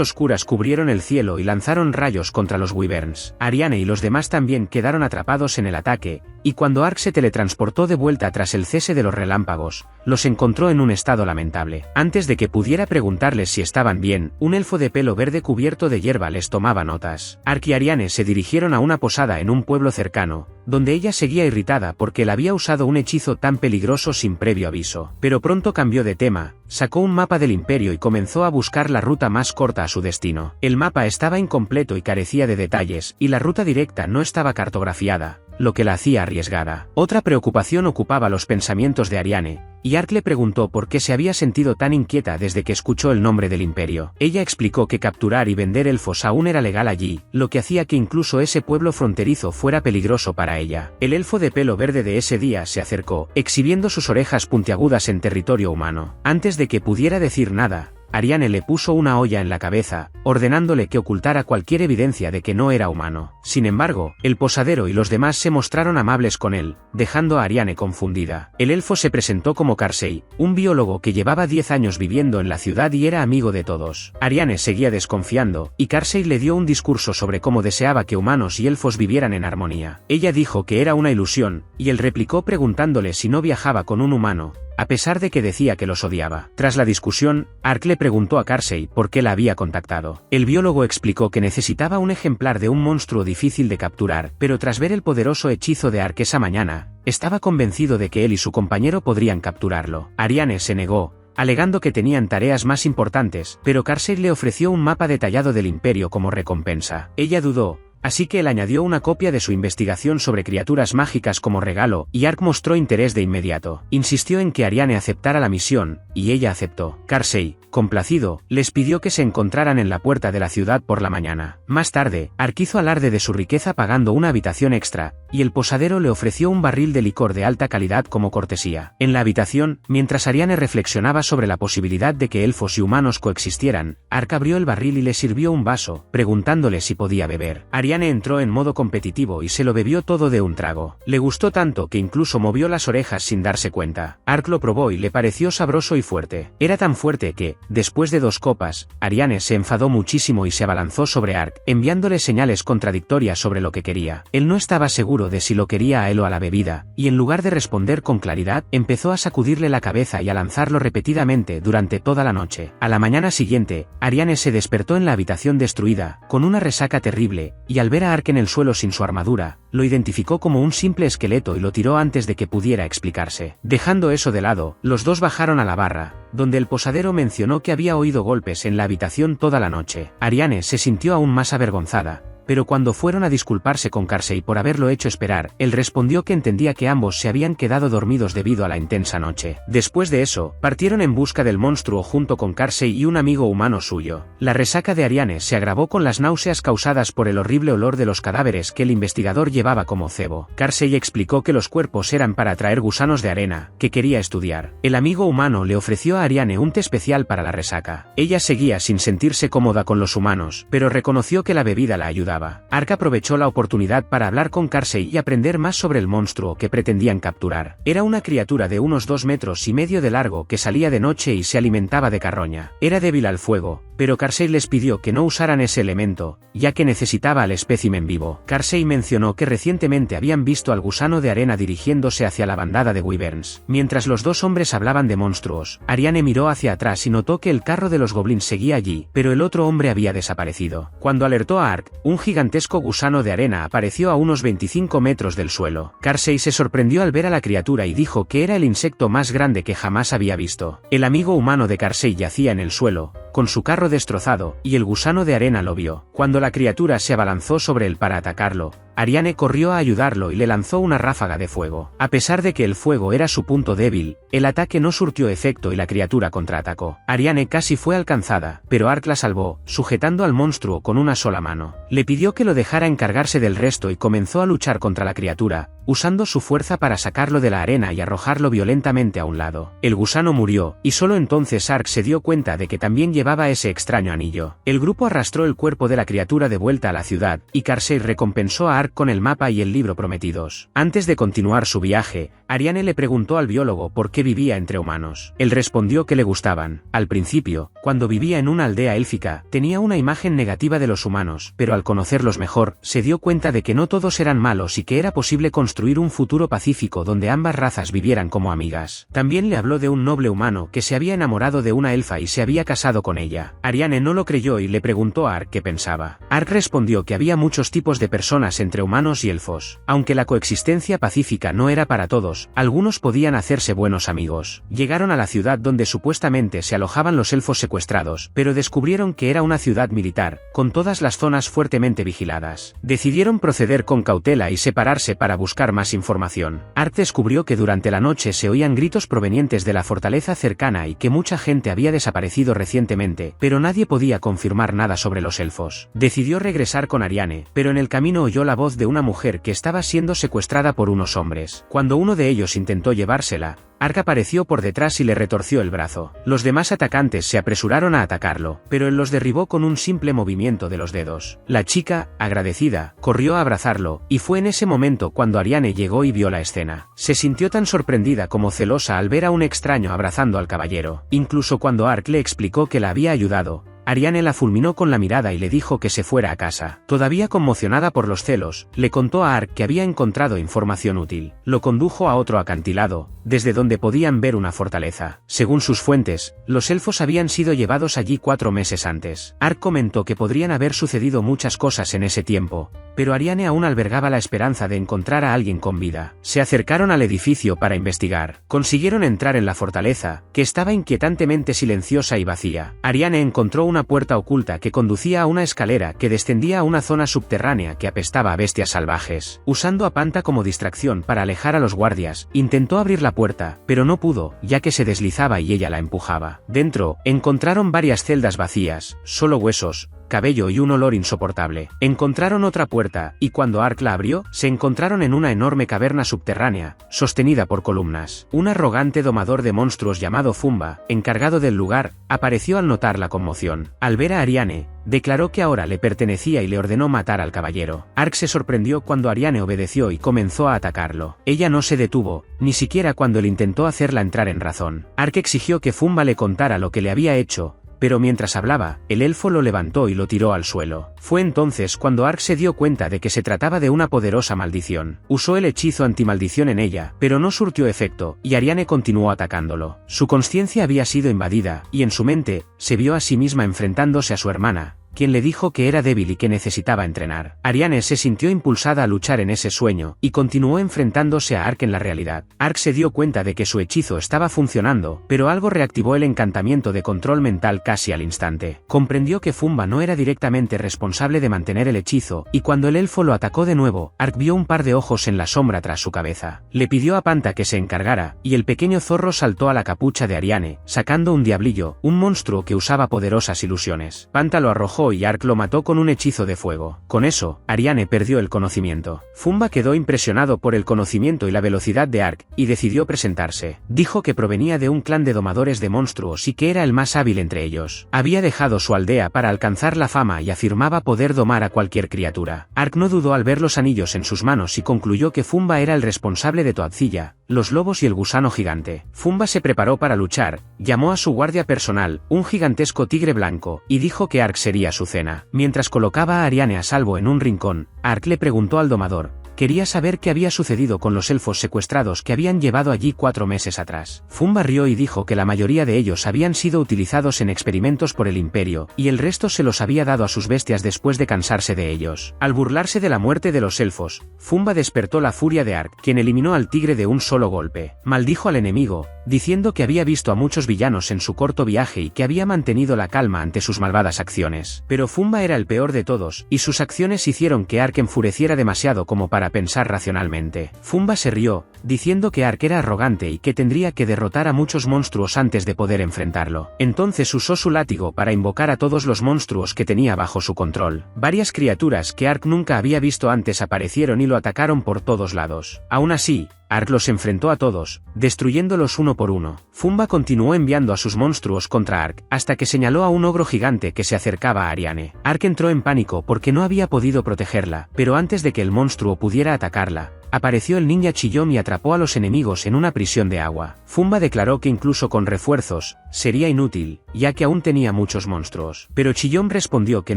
oscuras cubrieron el cielo y lanzaron rayos contra los wyverns. Ariane y los demás también quedaron atrapados en el ataque, y cuando Ark se teletransportó de vuelta tras el cese de los relámpagos, los encontró en un estado lamentable. Antes de que pudiera preguntarles si estaban bien, un elfo de pelo verde cubierto de hierba les tomaba notas. Ark y Ariane se dirigieron a una posada en un pueblo cercano, donde ella seguía irritada porque él había usado un hechizo tan peligroso sin previo aviso. Pero pronto cambió de tema, sacó un mapa del imperio y comenzó a buscar la ruta más corta a su destino. El mapa estaba incompleto y carecía de detalles, y la ruta directa no estaba cartografiada, lo que la hacía arriesgada. Otra preocupación ocupaba los pensamientos de Ariane, y Ark le preguntó por qué se había sentido tan inquieta desde que escuchó el nombre del imperio. Ella explicó que capturar y vender elfos aún era legal allí, lo que hacía que incluso ese pueblo fronterizo fuera peligroso para ella. El elfo de pelo verde de ese día se acercó, exhibiendo sus orejas puntiagudas en territorio humano. Antes de que pudiera decir nada, Ariane le puso una olla en la cabeza, ordenándole que ocultara cualquier evidencia de que no era humano. Sin embargo, el posadero y los demás se mostraron amables con él, dejando a Ariane confundida. El elfo se presentó como Karsei, un biólogo que llevaba 10 años viviendo en la ciudad y era amigo de todos. Ariane seguía desconfiando, y Karsei le dio un discurso sobre cómo deseaba que humanos y elfos vivieran en armonía. Ella dijo que era una ilusión, y él replicó preguntándole si no viajaba con un humano, a pesar de que decía que los odiaba. Tras la discusión, Ark le preguntó a Karsei por qué la había contactado. El biólogo explicó que necesitaba un ejemplar de un monstruo difícil de capturar, pero tras ver el poderoso hechizo de Ark esa mañana, estaba convencido de que él y su compañero podrían capturarlo. Ariane se negó, alegando que tenían tareas más importantes, pero Karsei le ofreció un mapa detallado del imperio como recompensa. Ella dudó, así que él añadió una copia de su investigación sobre criaturas mágicas como regalo, y Ark mostró interés de inmediato. Insistió en que Ariane aceptara la misión, y ella aceptó. Karsei, complacido, les pidió que se encontraran en la puerta de la ciudad por la mañana. Más tarde, Ark hizo alarde de su riqueza pagando una habitación extra, y el posadero le ofreció un barril de licor de alta calidad como cortesía. En la habitación, mientras Ariane reflexionaba sobre la posibilidad de que elfos y humanos coexistieran, Ark abrió el barril y le sirvió un vaso, preguntándole si podía beber. Ariane entró en modo competitivo y se lo bebió todo de un trago. Le gustó tanto que incluso movió las orejas sin darse cuenta. Ark lo probó y le pareció sabroso y fuerte. Era tan fuerte que, después de 2 copas, Ariane se enfadó muchísimo y se abalanzó sobre Ark, enviándole señales contradictorias sobre lo que quería. Él no estaba seguro de si lo quería a él o a la bebida, y en lugar de responder con claridad, empezó a sacudirle la cabeza y a lanzarlo repetidamente durante toda la noche. A la mañana siguiente, Ariane se despertó en la habitación destruida, con una resaca terrible, y al ver a Ark en el suelo sin su armadura, lo identificó como un simple esqueleto y lo tiró antes de que pudiera explicarse. Dejando eso de lado, los dos bajaron a la barra, donde el posadero mencionó que había oído golpes en la habitación toda la noche. Ariane se sintió aún más avergonzada, pero cuando fueron a disculparse con Karsei por haberlo hecho esperar, él respondió que entendía que ambos se habían quedado dormidos debido a la intensa noche. Después de eso, partieron en busca del monstruo junto con Karsei y un amigo humano suyo. La resaca de Ariane se agravó con las náuseas causadas por el horrible olor de los cadáveres que el investigador llevaba como cebo. Karsei explicó que los cuerpos eran para atraer gusanos de arena, que quería estudiar. El amigo humano le ofreció a Ariane un té especial para la resaca. Ella seguía sin sentirse cómoda con los humanos, pero reconoció que la bebida la ayudaba. Ark aprovechó la oportunidad para hablar con Karsei y aprender más sobre el monstruo que pretendían capturar. Era una criatura de unos 2,5 metros de largo que salía de noche y se alimentaba de carroña. Era débil al fuego, pero Karsei les pidió que no usaran ese elemento, ya que necesitaba al espécimen vivo. Karsei mencionó que recientemente habían visto al gusano de arena dirigiéndose hacia la bandada de wyverns. Mientras los dos hombres hablaban de monstruos, Ariane miró hacia atrás y notó que el carro de los goblins seguía allí, pero el otro hombre había desaparecido. Cuando alertó a Ark, un gigantesco gusano de arena apareció a unos 25 metros del suelo. Karsei se sorprendió al ver a la criatura y dijo que era el insecto más grande que jamás había visto. El amigo humano de Karsei yacía en el suelo, con su carro destrozado, y el gusano de arena lo vio. Cuando la criatura se abalanzó sobre él para atacarlo, Ariane corrió a ayudarlo y le lanzó una ráfaga de fuego. A pesar de que el fuego era su punto débil, el ataque no surtió efecto y la criatura contraatacó. Ariane casi fue alcanzada, pero Ark la salvó, sujetando al monstruo con una sola mano. Le pidió que lo dejara encargarse del resto y comenzó a luchar contra la criatura, usando su fuerza para sacarlo de la arena y arrojarlo violentamente a un lado. El gusano murió, y solo entonces Ark se dio cuenta de que también llevaba ese extraño anillo. El grupo arrastró el cuerpo de la criatura de vuelta a la ciudad, y Karsei recompensó a Ark con el mapa y el libro prometidos. Antes de continuar su viaje, Ariane le preguntó al biólogo por qué vivía entre humanos. Él respondió que le gustaban. Al principio, cuando vivía en una aldea élfica, tenía una imagen negativa de los humanos, pero al conocerlos mejor, se dio cuenta de que no todos eran malos y que era posible construir un futuro pacífico donde ambas razas vivieran como amigas. También le habló de un noble humano que se había enamorado de una elfa y se había casado con ella. Ariane no lo creyó y le preguntó a Ark qué pensaba. Ark respondió que había muchos tipos de personas entre humanos y elfos. Aunque la coexistencia pacífica no era para todos, algunos podían hacerse buenos amigos. Llegaron a la ciudad donde supuestamente se alojaban los elfos secuestrados, pero descubrieron que era una ciudad militar, con todas las zonas fuertemente vigiladas. Decidieron proceder con cautela y separarse para buscar más información. Ark descubrió que durante la noche se oían gritos provenientes de la fortaleza cercana y que mucha gente había desaparecido recientemente, pero nadie podía confirmar nada sobre los elfos. Decidió regresar con Ariane, pero en el camino oyó la voz de una mujer que estaba siendo secuestrada por unos hombres. Cuando uno de ellos intentó llevársela, Ark apareció por detrás y le retorció el brazo. Los demás atacantes se apresuraron a atacarlo, pero él los derribó con un simple movimiento de los dedos. La chica, agradecida, corrió a abrazarlo, y fue en ese momento cuando Ariane llegó y vio la escena. Se sintió tan sorprendida como celosa al ver a un extraño abrazando al caballero. Incluso cuando Ark le explicó que la había ayudado, Ariane la fulminó con la mirada y le dijo que se fuera a casa. Todavía conmocionada por los celos, le contó a Ark que había encontrado información útil. Lo condujo a otro acantilado, desde donde podían ver una fortaleza. Según sus fuentes, los elfos habían sido llevados allí 4 meses antes. Ark comentó que podrían haber sucedido muchas cosas en ese tiempo, pero Ariane aún albergaba la esperanza de encontrar a alguien con vida. Se acercaron al edificio para investigar. Consiguieron entrar en la fortaleza, que estaba inquietantemente silenciosa y vacía. Ariane encontró una puerta oculta que conducía a una escalera que descendía a una zona subterránea que apestaba a bestias salvajes. Usando a Panta como distracción para alejar a los guardias, intentó abrir la puerta, pero no pudo, ya que se deslizaba y ella la empujaba. Dentro, encontraron varias celdas vacías, solo huesos, cabello y un olor insoportable. Encontraron otra puerta, y cuando Ark la abrió, se encontraron en una enorme caverna subterránea, sostenida por columnas. Un arrogante domador de monstruos llamado Fumba, encargado del lugar, apareció al notar la conmoción. Al ver a Ariane, declaró que ahora le pertenecía y le ordenó matar al caballero. Ark se sorprendió cuando Ariane obedeció y comenzó a atacarlo. Ella no se detuvo, ni siquiera cuando él intentó hacerla entrar en razón. Ark exigió que Fumba le contara lo que le había hecho, pero mientras hablaba, el elfo lo levantó y lo tiró al suelo. Fue entonces cuando Ark se dio cuenta de que se trataba de una poderosa maldición. Usó el hechizo antimaldición en ella, pero no surtió efecto, y Ariane continuó atacándolo. Su consciencia había sido invadida, y en su mente, se vio a sí misma enfrentándose a su hermana, quien le dijo que era débil y que necesitaba entrenar. Ariane se sintió impulsada a luchar en ese sueño, y continuó enfrentándose a Ark en la realidad. Ark se dio cuenta de que su hechizo estaba funcionando, pero algo reactivó el encantamiento de control mental casi al instante. Comprendió que Fumba no era directamente responsable de mantener el hechizo, y cuando el elfo lo atacó de nuevo, Ark vio un par de ojos en la sombra tras su cabeza. Le pidió a Panta que se encargara, y el pequeño zorro saltó a la capucha de Ariane, sacando un diablillo, un monstruo que usaba poderosas ilusiones. Panta lo arrojó y Ark lo mató con un hechizo de fuego. Con eso, Ariane perdió el conocimiento. Fumba quedó impresionado por el conocimiento y la velocidad de Ark, y decidió presentarse. Dijo que provenía de un clan de domadores de monstruos y que era el más hábil entre ellos. Había dejado su aldea para alcanzar la fama y afirmaba poder domar a cualquier criatura. Ark no dudó al ver los anillos en sus manos y concluyó que Fumba era el responsable de Toadzilla, los lobos y el gusano gigante. Fumba se preparó para luchar, llamó a su guardia personal, un gigantesco tigre blanco, y dijo que Ark sería su cena. Mientras colocaba a Ariane a salvo en un rincón, Ark le preguntó al domador. Quería saber qué había sucedido con los elfos secuestrados que habían llevado allí 4 meses atrás. Fumba rió y dijo que la mayoría de ellos habían sido utilizados en experimentos por el Imperio, y el resto se los había dado a sus bestias después de cansarse de ellos. Al burlarse de la muerte de los elfos, Fumba despertó la furia de Ark, quien eliminó al tigre de un solo golpe. Maldijo al enemigo, diciendo que había visto a muchos villanos en su corto viaje y que había mantenido la calma ante sus malvadas acciones. Pero Fumba era el peor de todos, y sus acciones hicieron que Ark enfureciera demasiado como para pensar racionalmente. Fumba se rió, diciendo que Ark era arrogante y que tendría que derrotar a muchos monstruos antes de poder enfrentarlo. Entonces usó su látigo para invocar a todos los monstruos que tenía bajo su control. Varias criaturas que Ark nunca había visto antes aparecieron y lo atacaron por todos lados. Aún así, Ark los enfrentó a todos, destruyéndolos uno por uno. Fumba continuó enviando a sus monstruos contra Ark, hasta que señaló a un ogro gigante que se acercaba a Ariane. Ark entró en pánico porque no había podido protegerla, pero antes de que el monstruo pudiera atacarla, apareció el ninja Chillón y atrapó a los enemigos en una prisión de agua. Fumba declaró que incluso con refuerzos, sería inútil, ya que aún tenía muchos monstruos. Pero Chillón respondió que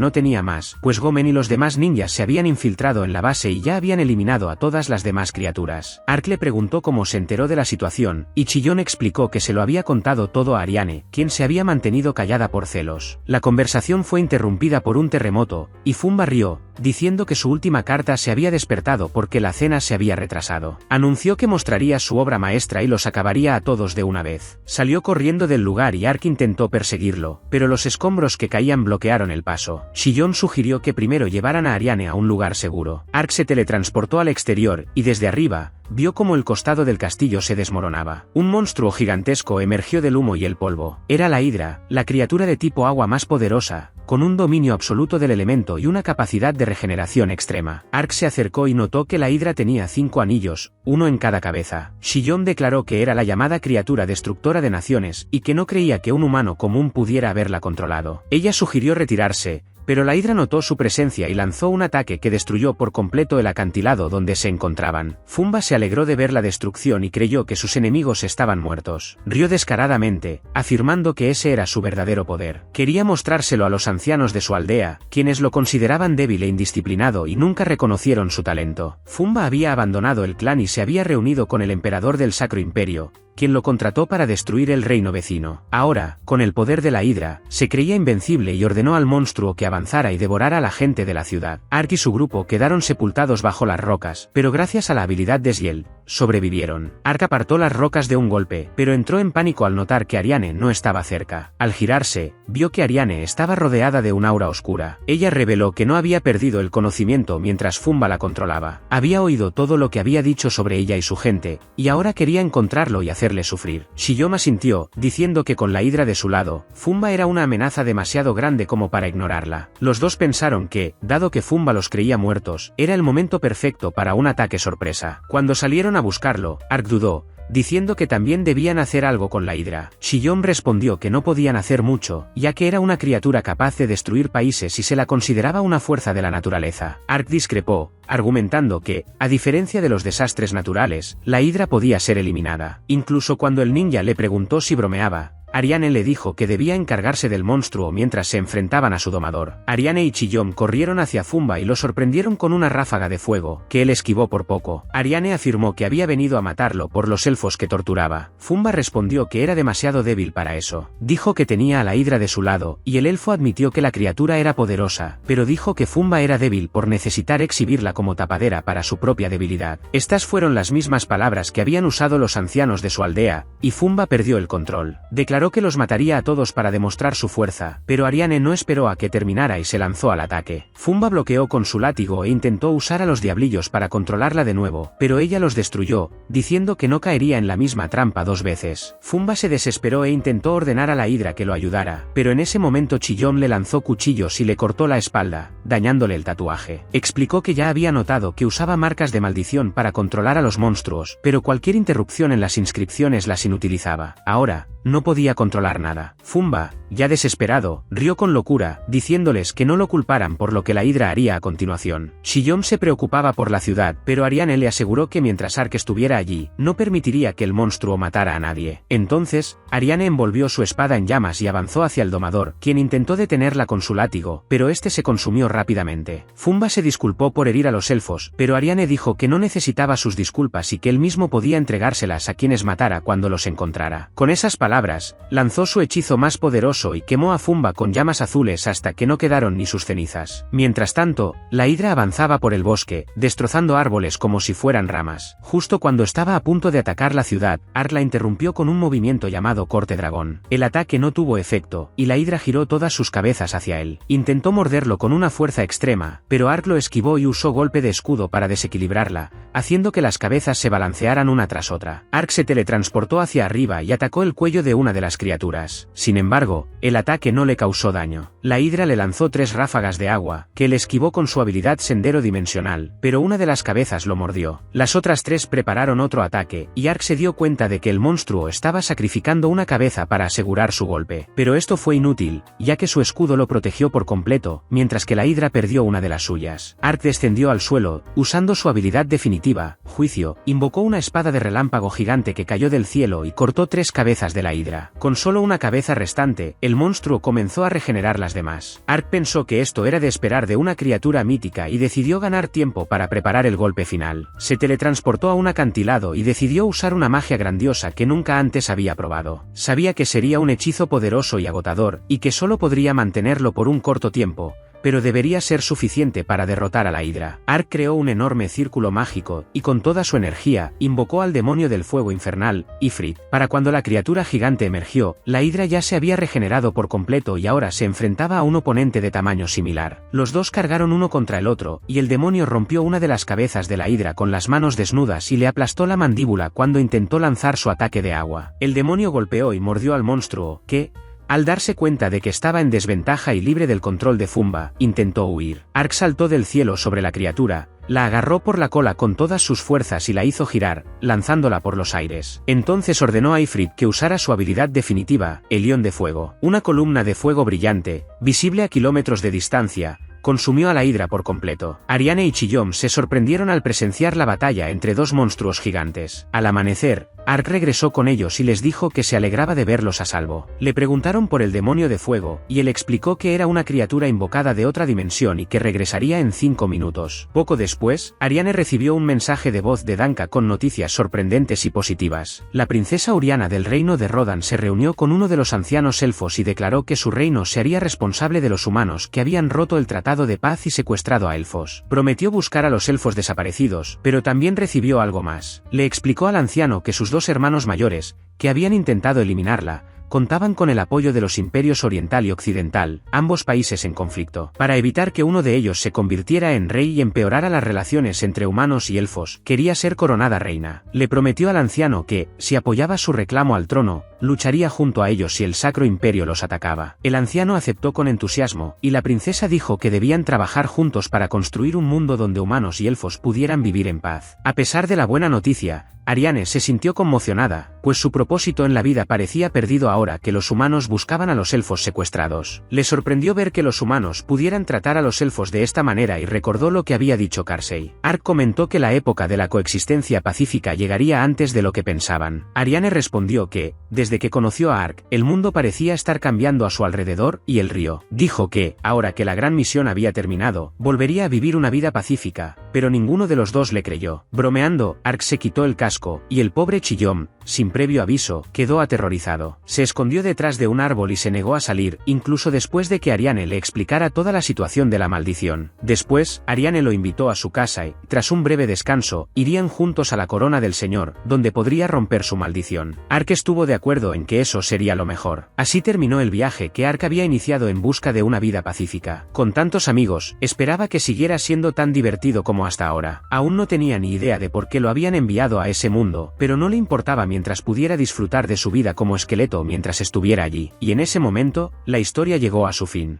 no tenía más, pues Gomen y los demás ninjas se habían infiltrado en la base y ya habían eliminado a todas las demás criaturas. Ark le preguntó cómo se enteró de la situación, y Chillón explicó que se lo había contado todo a Ariane, quien se había mantenido callada por celos. La conversación fue interrumpida por un terremoto, y Fumba rió, diciendo que su última carta se había despertado porque la cena se había retrasado. Anunció que mostraría su obra maestra y los acabaría a todos de una vez. Salió corriendo del lugar y Ark intentó perseguirlo, pero los escombros que caían bloquearon el paso. Chillón sugirió que primero llevaran a Ariane a un lugar seguro. Ark se teletransportó al exterior, y desde arriba, vio cómo el costado del castillo se desmoronaba. Un monstruo gigantesco emergió del humo y el polvo. Era la Hidra, la criatura de tipo agua más poderosa, con un dominio absoluto del elemento y una capacidad de regeneración extrema. Ark se acercó y notó que la Hidra tenía 5 anillos, uno en cada cabeza. Chillón declaró que era la llamada criatura destructora de naciones, y que no creía que un humano común pudiera haberla controlado. Ella sugirió retirarse, pero la Hidra notó su presencia y lanzó un ataque que destruyó por completo el acantilado donde se encontraban. Fumba se alegró de ver la destrucción y creyó que sus enemigos estaban muertos. Rió descaradamente, afirmando que ese era su verdadero poder. Quería mostrárselo a los ancianos de su aldea, quienes lo consideraban débil e indisciplinado y nunca reconocieron su talento. Fumba había abandonado el clan y se había reunido con el emperador del Sacro Imperio, quien lo contrató para destruir el reino vecino. Ahora, con el poder de la Hidra, se creía invencible y ordenó al monstruo que avanzara y devorara a la gente de la ciudad. Ark y su grupo quedaron sepultados bajo las rocas, pero gracias a la habilidad de Ziel, sobrevivieron. Ark apartó las rocas de un golpe, pero entró en pánico al notar que Ariane no estaba cerca. Al girarse, vio que Ariane estaba rodeada de un aura oscura. Ella reveló que no había perdido el conocimiento mientras Fumba la controlaba. Había oído todo lo que había dicho sobre ella y su gente, y ahora quería encontrarlo y hacerle sufrir. Chillón asintió, diciendo que con la Hidra de su lado, Fumba era una amenaza demasiado grande como para ignorarla. Los dos pensaron que, dado que Fumba los creía muertos, era el momento perfecto para un ataque sorpresa. Cuando salieron a buscarlo, Ark dudó, diciendo que también debían hacer algo con la Hidra. Chillón respondió que no podían hacer mucho, ya que era una criatura capaz de destruir países y se la consideraba una fuerza de la naturaleza. Ark discrepó, argumentando que, a diferencia de los desastres naturales, la Hidra podía ser eliminada. Incluso cuando el ninja le preguntó si bromeaba, Ariane le dijo que debía encargarse del monstruo mientras se enfrentaban a su domador. Ariane y Chiyom corrieron hacia Fumba y lo sorprendieron con una ráfaga de fuego, que él esquivó por poco. Ariane afirmó que había venido a matarlo por los elfos que torturaba. Fumba respondió que era demasiado débil para eso. Dijo que tenía a la hidra de su lado, y el elfo admitió que la criatura era poderosa, pero dijo que Fumba era débil por necesitar exhibirla como tapadera para su propia debilidad. Estas fueron las mismas palabras que habían usado los ancianos de su aldea, y Fumba perdió el control. Declaró que los mataría a todos para demostrar su fuerza, pero Ariane no esperó a que terminara y se lanzó al ataque. Fumba bloqueó con su látigo e intentó usar a los diablillos para controlarla de nuevo, pero ella los destruyó, diciendo que no caería en la misma trampa 2 veces. Fumba se desesperó e intentó ordenar a la hidra que lo ayudara, pero en ese momento Chiyom le lanzó cuchillos y le cortó la espalda, dañándole el tatuaje. Explicó que ya había notado que usaba marcas de maldición para controlar a los monstruos, pero cualquier interrupción en las inscripciones las inutilizaba. Ahora, no podía controlar nada. Fumba, ya desesperado, rió con locura, diciéndoles que no lo culparan por lo que la hidra haría a continuación. Chiyom se preocupaba por la ciudad, pero Ariane le aseguró que mientras Ark estuviera allí, no permitiría que el monstruo matara a nadie. Entonces, Ariane envolvió su espada en llamas y avanzó hacia el domador, quien intentó detenerla con su látigo, pero este se consumió rápidamente. Fumba se disculpó por herir a los elfos, pero Ariane dijo que no necesitaba sus disculpas y que él mismo podía entregárselas a quienes matara cuando los encontrara. Con esas palabras, lanzó su hechizo más poderoso y quemó a Fumba con llamas azules hasta que no quedaron ni sus cenizas. Mientras tanto, la hidra avanzaba por el bosque, destrozando árboles como si fueran ramas. Justo cuando estaba a punto de atacar la ciudad, Ark la interrumpió con un movimiento llamado corte dragón. El ataque no tuvo efecto, y la hidra giró todas sus cabezas hacia él. Intentó morderlo con una fuerza extrema, pero Ark lo esquivó y usó golpe de escudo para desequilibrarla, haciendo que las cabezas se balancearan una tras otra. Ark se teletransportó hacia arriba y atacó el cuello de una de las criaturas. Sin embargo, el ataque no le causó daño. La hidra le lanzó 3 ráfagas de agua, que él esquivó con su habilidad sendero dimensional, pero una de las cabezas lo mordió. Las otras 3 prepararon otro ataque, y Ark se dio cuenta de que el monstruo estaba sacrificando una cabeza para asegurar su golpe. Pero esto fue inútil, ya que su escudo lo protegió por completo, mientras que la hidra perdió una de las suyas. Ark descendió al suelo, usando su habilidad definitiva, juicio, invocó una espada de relámpago gigante que cayó del cielo y cortó 3 cabezas de la hidra. Con solo una cabeza restante, el monstruo comenzó a regenerar las demás. Ark pensó que esto era de esperar de una criatura mítica y decidió ganar tiempo para preparar el golpe final. Se teletransportó a un acantilado y decidió usar una magia grandiosa que nunca antes había probado. Sabía que sería un hechizo poderoso y agotador, y que solo podría mantenerlo por un corto tiempo, pero debería ser suficiente para derrotar a la hidra. Ark creó un enorme círculo mágico, y con toda su energía, invocó al demonio del fuego infernal, Ifrit. Para cuando la criatura gigante emergió, la hidra ya se había regenerado por completo y ahora se enfrentaba a un oponente de tamaño similar. Los dos cargaron uno contra el otro, y el demonio rompió una de las cabezas de la hidra con las manos desnudas y le aplastó la mandíbula cuando intentó lanzar su ataque de agua. El demonio golpeó y mordió al monstruo, que, al darse cuenta de que estaba en desventaja y libre del control de Fumba, intentó huir. Ark saltó del cielo sobre la criatura, la agarró por la cola con todas sus fuerzas y la hizo girar, lanzándola por los aires. Entonces ordenó a Ifrit que usara su habilidad definitiva, el Ion de fuego. Una columna de fuego brillante, visible a kilómetros de distancia, consumió a la hidra por completo. Ariane y Chiyom se sorprendieron al presenciar la batalla entre 2 monstruos gigantes. Al amanecer, Ark regresó con ellos y les dijo que se alegraba de verlos a salvo. Le preguntaron por el demonio de fuego, y él explicó que era una criatura invocada de otra dimensión y que regresaría en 5 minutos. Poco después, Ariane recibió un mensaje de voz de Danka con noticias sorprendentes y positivas. La princesa Uriana del reino de Rodan se reunió con uno de los ancianos elfos y declaró que su reino se haría responsable de los humanos que habían roto el tratado de paz y secuestrado a elfos. Prometió buscar a los elfos desaparecidos, pero también recibió algo más. Le explicó al anciano que sus 2 hermanos mayores, que habían intentado eliminarla, contaban con el apoyo de los imperios oriental y occidental, ambos países en conflicto. Para evitar que uno de ellos se convirtiera en rey y empeorara las relaciones entre humanos y elfos, quería ser coronada reina. Le prometió al anciano que, si apoyaba su reclamo al trono, lucharía junto a ellos si el Sacro Imperio los atacaba. El anciano aceptó con entusiasmo, y la princesa dijo que debían trabajar juntos para construir un mundo donde humanos y elfos pudieran vivir en paz. A pesar de la buena noticia, Ariane se sintió conmocionada, pues su propósito en la vida parecía perdido ahora que los humanos buscaban a los elfos secuestrados. Le sorprendió ver que los humanos pudieran tratar a los elfos de esta manera y recordó lo que había dicho Carsey. Ark comentó que la época de la coexistencia pacífica llegaría antes de lo que pensaban. Ariane respondió que, desde que conoció a Ark, el mundo parecía estar cambiando a su alrededor, y el río. Dijo que, ahora que la gran misión había terminado, volvería a vivir una vida pacífica, pero ninguno de los dos le creyó. Bromeando, Ark se quitó el casco, y el pobre Chillom, sin previo aviso, quedó aterrorizado. Se escondió detrás de un árbol y se negó a salir, incluso después de que Ariane le explicara toda la situación de la maldición. Después, Ariane lo invitó a su casa y, tras un breve descanso, irían juntos a la corona del Señor, donde podría romper su maldición. Ark estuvo de acuerdo en que eso sería lo mejor. Así terminó el viaje que Ark había iniciado en busca de una vida pacífica. Con tantos amigos, esperaba que siguiera siendo tan divertido como hasta ahora. Aún no tenía ni idea de por qué lo habían enviado a ese mundo, pero no le importaba mientras pudiera disfrutar de su vida como esqueleto mientras estuviera allí. Y en ese momento, la historia llegó a su fin.